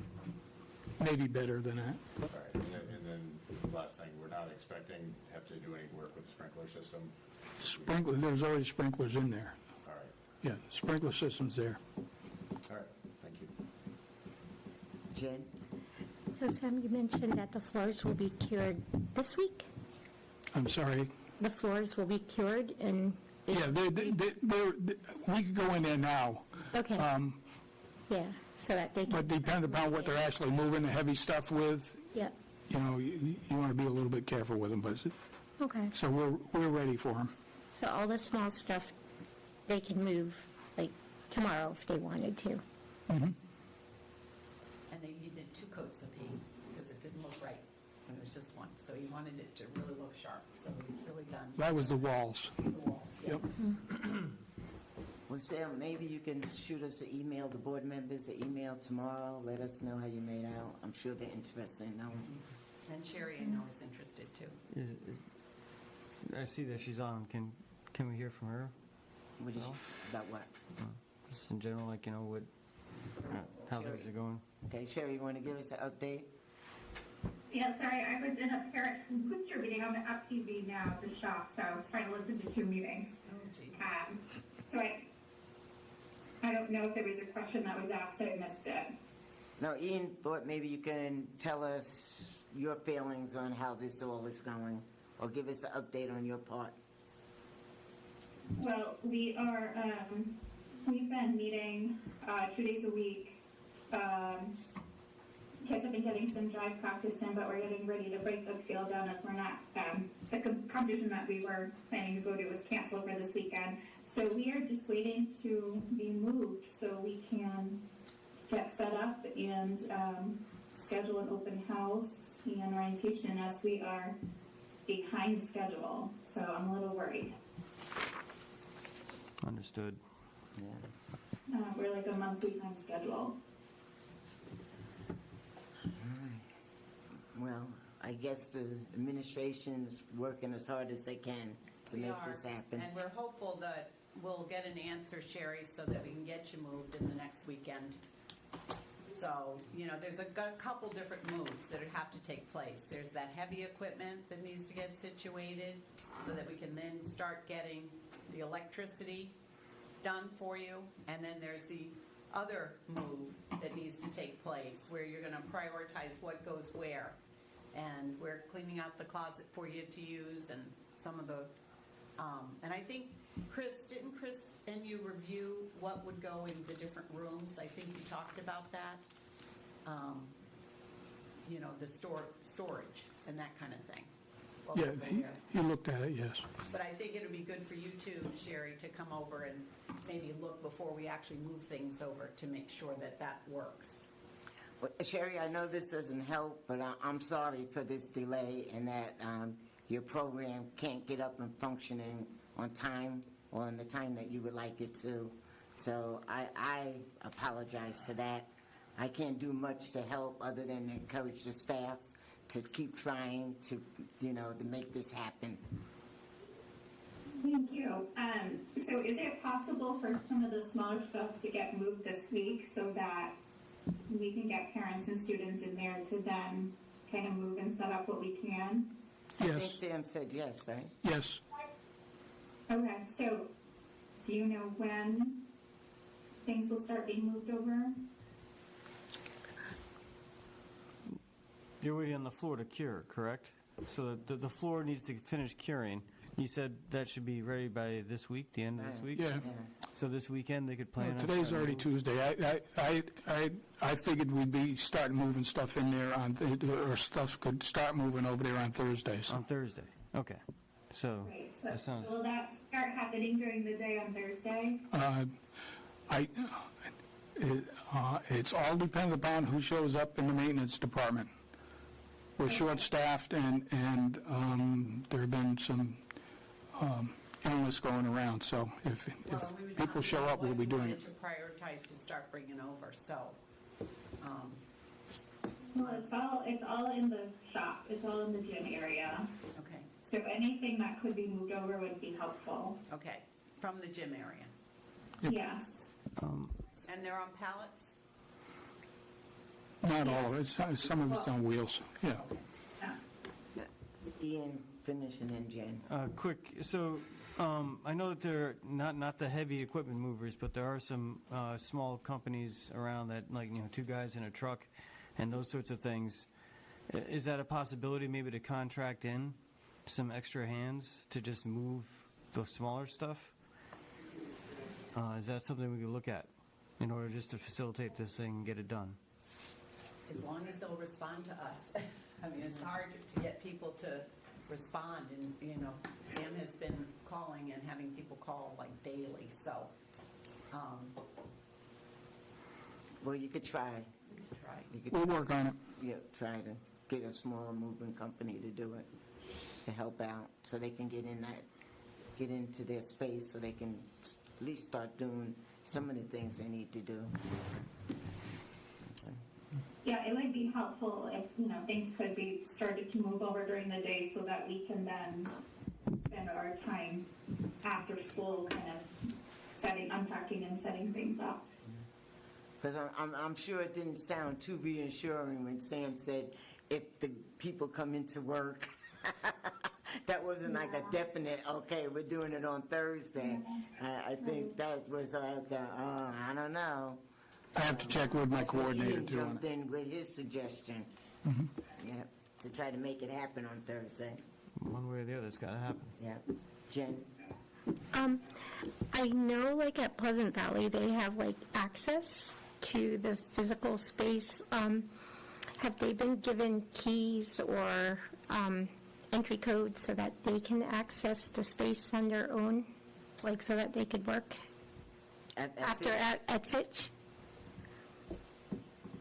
Maybe better than that. All right, and then last thing, we're not expecting to have to do any work with the sprinkler system? There's already sprinklers in there. All right, Yeah, sprinkler system's there. all right, thank you. Jen? So Sam, you mentioned that the floors will be cured this week? I'm sorry. The floors will be cured and... Yeah, we could go in there now. Okay. Yeah, so that they can... But depending upon what they're actually moving the heavy stuff with, Yeah, you know, you want to be a little bit careful with them. But okay. so we're ready for them. So all the small stuff, they can move, like, tomorrow if they wanted to. Mm-hmm. And he did 2 coats of paint because it didn't look right when it was just one. So he wanted it to really look sharp. So he's really done That was the walls. the walls. Yeah. Yep. Well, Sam, maybe you can shoot us an email, the board members an email tomorrow, let us know how you made out. I'm sure they're interested in knowing. And Sherry, I know, is interested too. I see that she's on. Can we hear from her? What did you, Well. about what? Just in general, like, what, how things are going? Okay, Sherry, you want to give us an update? Yeah, sorry, I was in a parent booster meeting on the Up TV now at the shop, so I was trying to listen to 2 meetings. Oh, geez. So I don't know if there was a question that was asked, I missed it. No, Ian thought maybe you can tell us your feelings on how this all is going, or give us an update on your part. Well, we are, we've been meeting 2 days a week. Kids have been getting some drive practice in, but we're getting ready to break the field down as we're not, the competition that we were planning to go to was canceled for this weekend. So we are just waiting to be moved so we can get set up and schedule an open house and orientation, as we are behind schedule. So I'm a little worried. Understood. Yeah. We're like a month behind schedule. Well, I guess the administration is working as hard as they can to make this happen. And we're hopeful that we'll get an answer, Sherry, so that we can get you moved in the next weekend. So, there's a couple different moves that would have to take place. There's that heavy equipment that needs to get situated so that we can then start getting the electricity done for you. And then there's the other move that needs to take place where you're going to prioritize what goes where. And we're cleaning out the closet for you to use and some of the, and I think didn't Chris and you review what would go in the different rooms? I think you talked about that. The storage and that kind of thing. What Yeah, would go he where. looked at it, yes. But I think it would be good for you too, Sherry, to come over and maybe look before we actually move things over to make sure that that works. Well, Sherry, I know this doesn't help, but I'm sorry for this delay and that your program can't get up and functioning on time or in the time that you would like it to. So I apologize for that. I can't do much to help other than encourage the staff to keep trying to make this happen. Thank you. So is it possible for some of the smaller stuff to get moved this week so that we can get parents and students in there to then kind of move and set up what we can? I think Yes, Sam said yes, right? yes. Okay, so do you know when things will start being moved over? You're waiting on the floor to cure, correct? So the floor needs to finish curing. You said that should be ready by this week, the end of this week? Yeah. So this weekend, they could plan on... Today's starting already to move? Tuesday. I figured we'd be starting moving stuff in there or stuff could start moving over there on Thursdays. On Thursday, okay. So, Right, that so sounds... will that start happening during the day on Thursday? It's all dependent upon who shows up in the maintenance department. We're short-staffed and there have been some illness going around, so if We would people not show know up, we'll what be you doing wanted it. to prioritize to start bringing over, so. Well, it's all in the shop. It's all in the gym area. Okay, So anything that could be moved over would be helpful. okay, from the gym area. Yes. And they're on pallets? Not all of it, some of it's on wheels, yeah. Ian, finish and then Jen. Quick, so I know that they're not the heavy equipment movers, but there are some small companies around that, like, two guys in a truck and those sorts of things. Is that a possibility maybe to contract in some extra hands to just move the smaller stuff? Is that something we could look at in order just to facilitate this thing and get it done? As long as they'll respond to us. I mean, it's hard to get people to respond, and, Sam has been calling and having people call like daily, so, Well, you could try. try. You could We'll work on it. try to get a smaller moving company to do it, to help out, so they can get into their space, so they can at least start doing some of the things they need to do. Yeah, it would be helpful if, things could be started to move over during the day so that we can then spend our time after school kind of unpacking and setting things up. Because I'm sure it didn't sound too reassuring when Sam said, if the people come into work, that wasn't like a definite, okay, we're doing it on Thursday. I think that was like, I don't know. I have to check with my coordinator Ian too on jumped it. in with his suggestion. Yep, to try to make it happen on Thursday. One way or the other, it's got to happen. Yep. Jen? I know, like, at Pleasant Valley, they have, like, access to the physical space. Have they been given keys or entry codes so that they can access the space on their own, like, so that they could work at Fitch?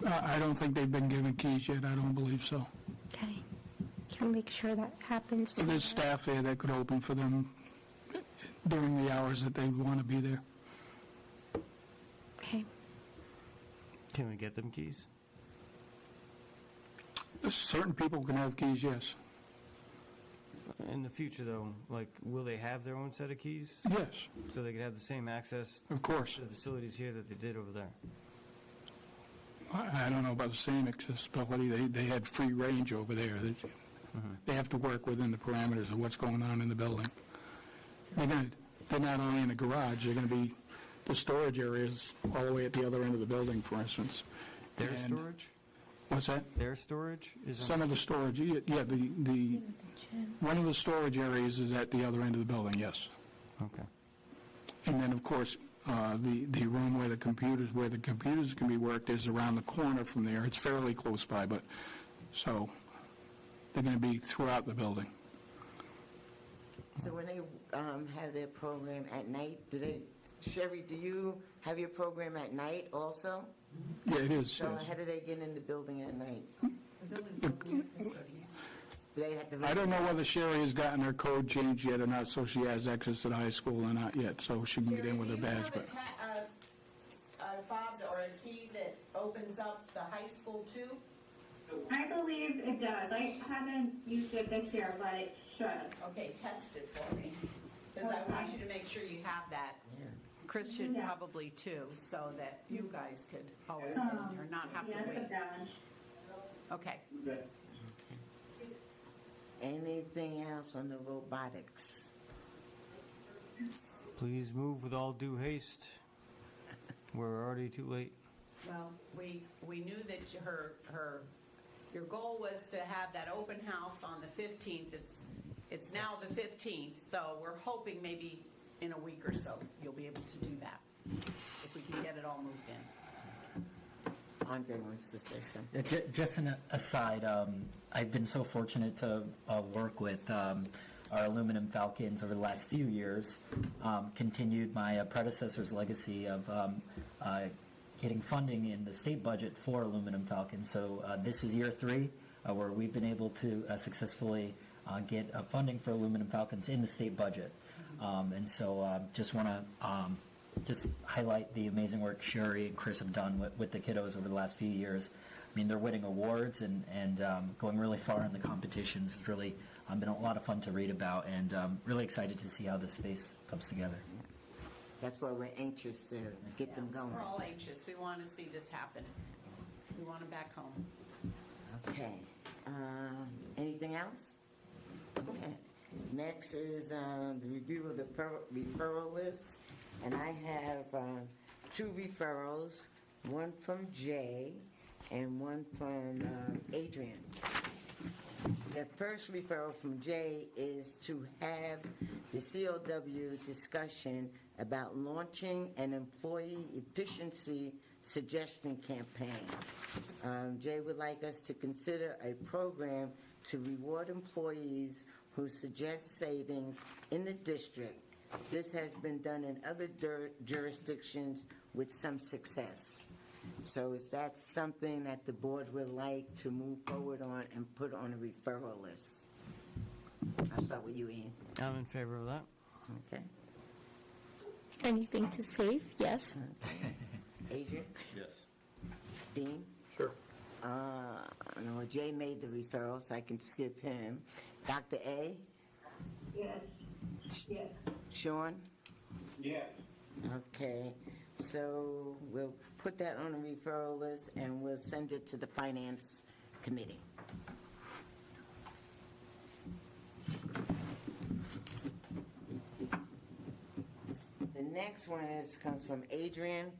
I don't think they've been given keys yet, I don't believe so. Okay. Can make sure that happens. So there's staff there that could open for them during the hours that they want to be there. Okay. Can we get them keys? Certain people can have keys, yes. In the future, though, like, will they have their own set of keys? Yes, So they could have the same access of course. to the facilities here that they did over there? I don't know about the same accessibility. They had free range over there. They have to work within the parameters of what's going on in the building. They're not only in the garage, they're going to be the storage areas all the way at the other end of the building, for instance. Their And- storage? What's that? Their storage is on- Some of the storage, yeah, one of the storage areas is at the other end of the building, yes. Okay. And then, of course, the room where the computers can be worked is around the corner from there. It's fairly close by, but, so, they're going to be throughout the building. So when they have their program at night, Sherry, do you have your program at night also? Yeah, it is. So yes. how do they get in the building at night? They have to. I don't know whether Sherry has gotten her code changed yet or not, so she has access to the high school or not yet, so she can get in with her badge, but... a fob or a key that opens up the high school too? I believe it does. I haven't used it this year, but it should. Okay, test it for me, because I want you to make sure you have that. Chris should Yeah. probably too, so that you guys could always get in there, not have to Yes, the wait. badge. Okay. Anything else on the robotics? Please move with all due haste. We're already too late. Well, we knew that your goal was to have that open house on the 15th. It's now the 15th, so we're hoping maybe in a week or so you'll be able to do that, if we can get it all moved in. Andre wants to say something. Just an aside, I've been so fortunate to work with our aluminum Falcons over the last few years, continued my predecessor's legacy of getting funding in the state budget for aluminum Falcons. So this is year 3 where we've been able to successfully get funding for aluminum Falcons in the state budget. And so just want to just highlight the amazing work Sherry and Chris have done with the kiddos over the last few years. I mean, they're winning awards and going really far in the competitions. It's really been a lot of fun to read about, and really excited to see how this space comes together. That's why we're anxious to get them going. We're all anxious. We want to see this happen. We want them back home. Okay. Anything else? Okay. Next is the review of the referral list. And I have 2 referrals, one from Jay and one from Adrian. The first referral from Jay is to have the COW discussion about launching an employee efficiency suggestion campaign. Jay would like us to consider a program to reward employees who suggest savings in the district. This has been done in other jurisdictions with some success. So is that something that the board would like to move forward on and put on a referral list? I'll start with you, Ian. I'm in favor of that. Okay. Anything to save? Yes. Adrian? Yes. Dean? Sure. No, Jay made the referral, so I can skip him. Dr. A? Yes, yes. Sean? Yes. Okay, so we'll put that on a referral list and we'll send it to the Finance Committee. The next one comes from Adrian,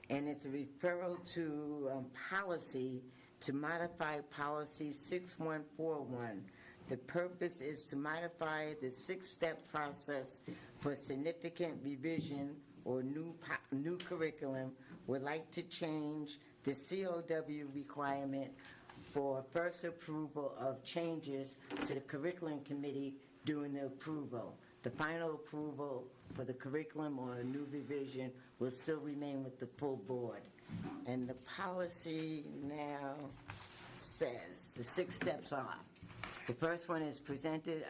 and it's a referral to policy to modify policy 6141. The purpose is to modify the 6-step process for significant revision or new curriculum. Would like to change the COW requirement for first approval of changes to the curriculum committee during the approval. The final approval for the curriculum or a new revision will still remain with the full board. And the policy now says the 6 steps are. The first one is presented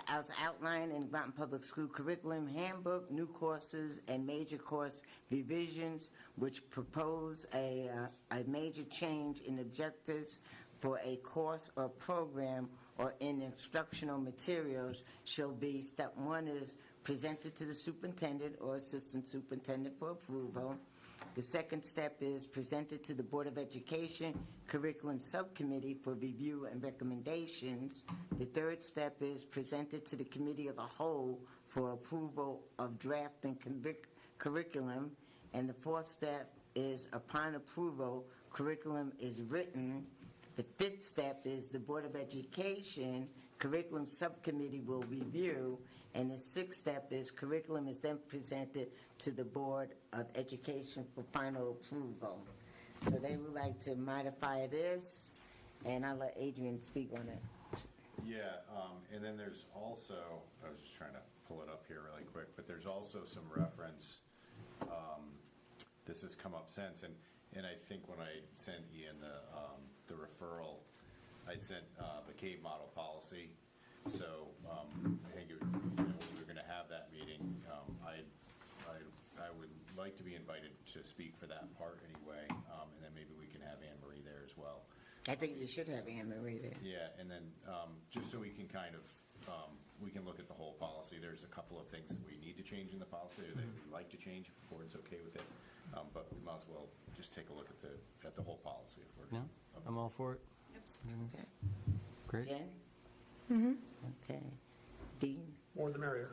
as outlined in Groton Public School Curriculum Handbook, new courses and major course revisions, which propose a major change in objectives for a course or program or in instructional materials shall be, step one is presented to the superintendent or assistant superintendent for approval. The second step is presented to the Board of Education Curriculum Subcommittee for review and recommendations. The third step is presented to the Committee of the Whole for approval of draft and curriculum. And the fourth step is upon approval, curriculum is written. The fifth step is the Board of Education Curriculum Subcommittee will review. And the sixth step is curriculum is then presented to the Board of Education for final approval. So they would like to modify this, and I'll let Adrian speak on it. Yeah, and then there's also, I was just trying to pull it up here really quick, but there's also some reference, this has come up since, and I think when I sent Ian the referral, I sent the CAVE model policy. So I think when we were going to have that meeting, I would like to be invited to speak for that part anyway, and then maybe we can have Anne Marie there as well. I think you should have Anne Marie there. Yeah, and then just so we can kind of, we can look at the whole policy. There's a couple of things that we need to change in the policy or that we'd like to change if the board's okay with it. But we might as well just take a look at the whole policy. If we're, Yeah, I'm all for it. Okay. Great. Jen? Okay. Dean? More the merrier.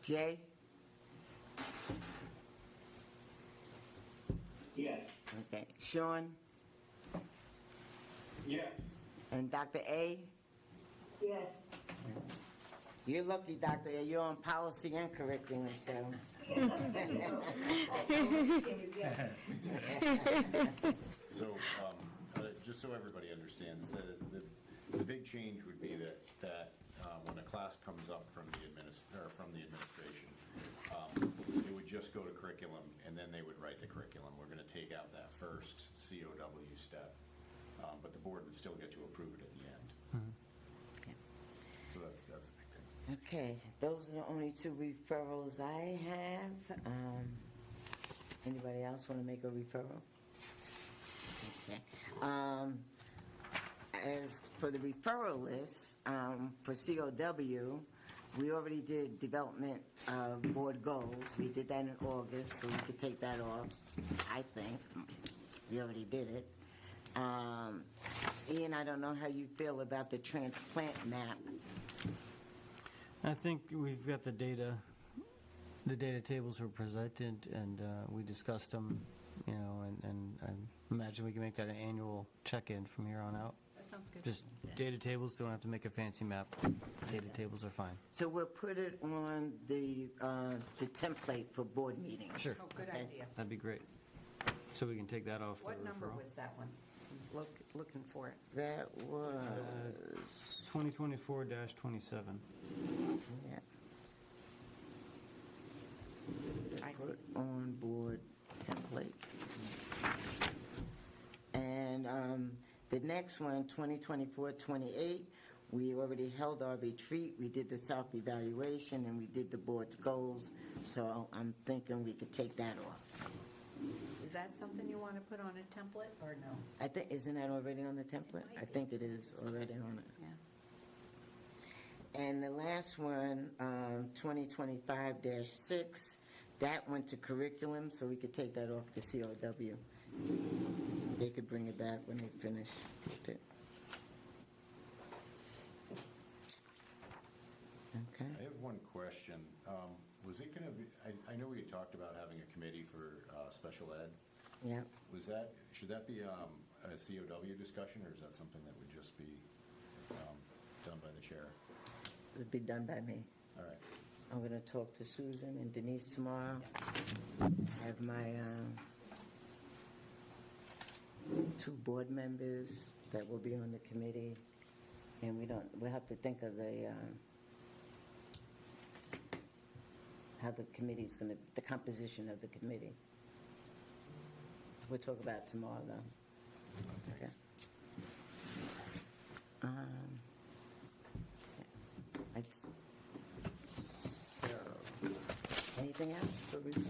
Jay? Yes. Okay. Sean? Yes. And Dr. A? Yes. You're lucky, Dr. A. You're on policy and curriculum, so. So, just so everybody understands, the big change would be that when a class comes up from the administration, it would just go to curriculum, and then they would write the curriculum. We're going to take out that first COW step, but the board would still get to approve it at the end. So that's the big thing. Okay, those are the only two referrals I have. Anybody else want to make a referral? Okay. As for the referral list, for COW, we already did development of board goals. We did that in August, so we could take that off, I think. We already did it. Ian, I don't know how you feel about the transplant map. I think we've got the data. The data tables were presented, and we discussed them, and I imagine we can make that an annual check-in from here on out. That sounds good. Just data tables, don't have to make a fancy map. Data tables are fine. So we'll put it on the template for board meetings. Sure. Oh, good Okay. idea. That'd be great. So we can take that off What the number referral. was that one? Looking for it. That was, 2024-27. yeah, I see. put on board template. And the next one, 2024-28, we already held our retreat. We did the self-evaluation and we did the board's goals. So I'm thinking we could take that off. Is that something you want to put on a template or no? I think, isn't that already on the template? might I be. think it is already on it. Yeah. And the last one, 2025-6, that went to curriculum, so we could take that off the COW. They could bring it back when they finish it. Okay. I have one question. Was it going to be, I know we had talked about having a committee for special ed. Yeah. Should that be a COW discussion, or is that something that would just be done by the chair? It'll be done by me. All right. I'm going to talk to Susan and Denise tomorrow. Have my two board members that will be on the committee, and we'll have to think of how the committee's going to, the composition of the committee. We'll talk about it tomorrow, though. Okay. Anything else for review?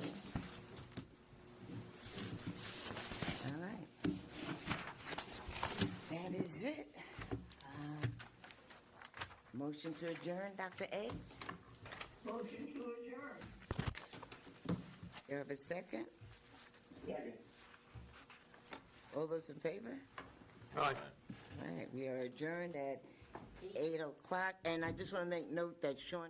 All right. That is it. Motion to adjourn, Dr. A? Motion to adjourn. You have a second? Second. All those in favor? All right. All right, we are adjourned at 8 o'clock, and I just want to make note that Sean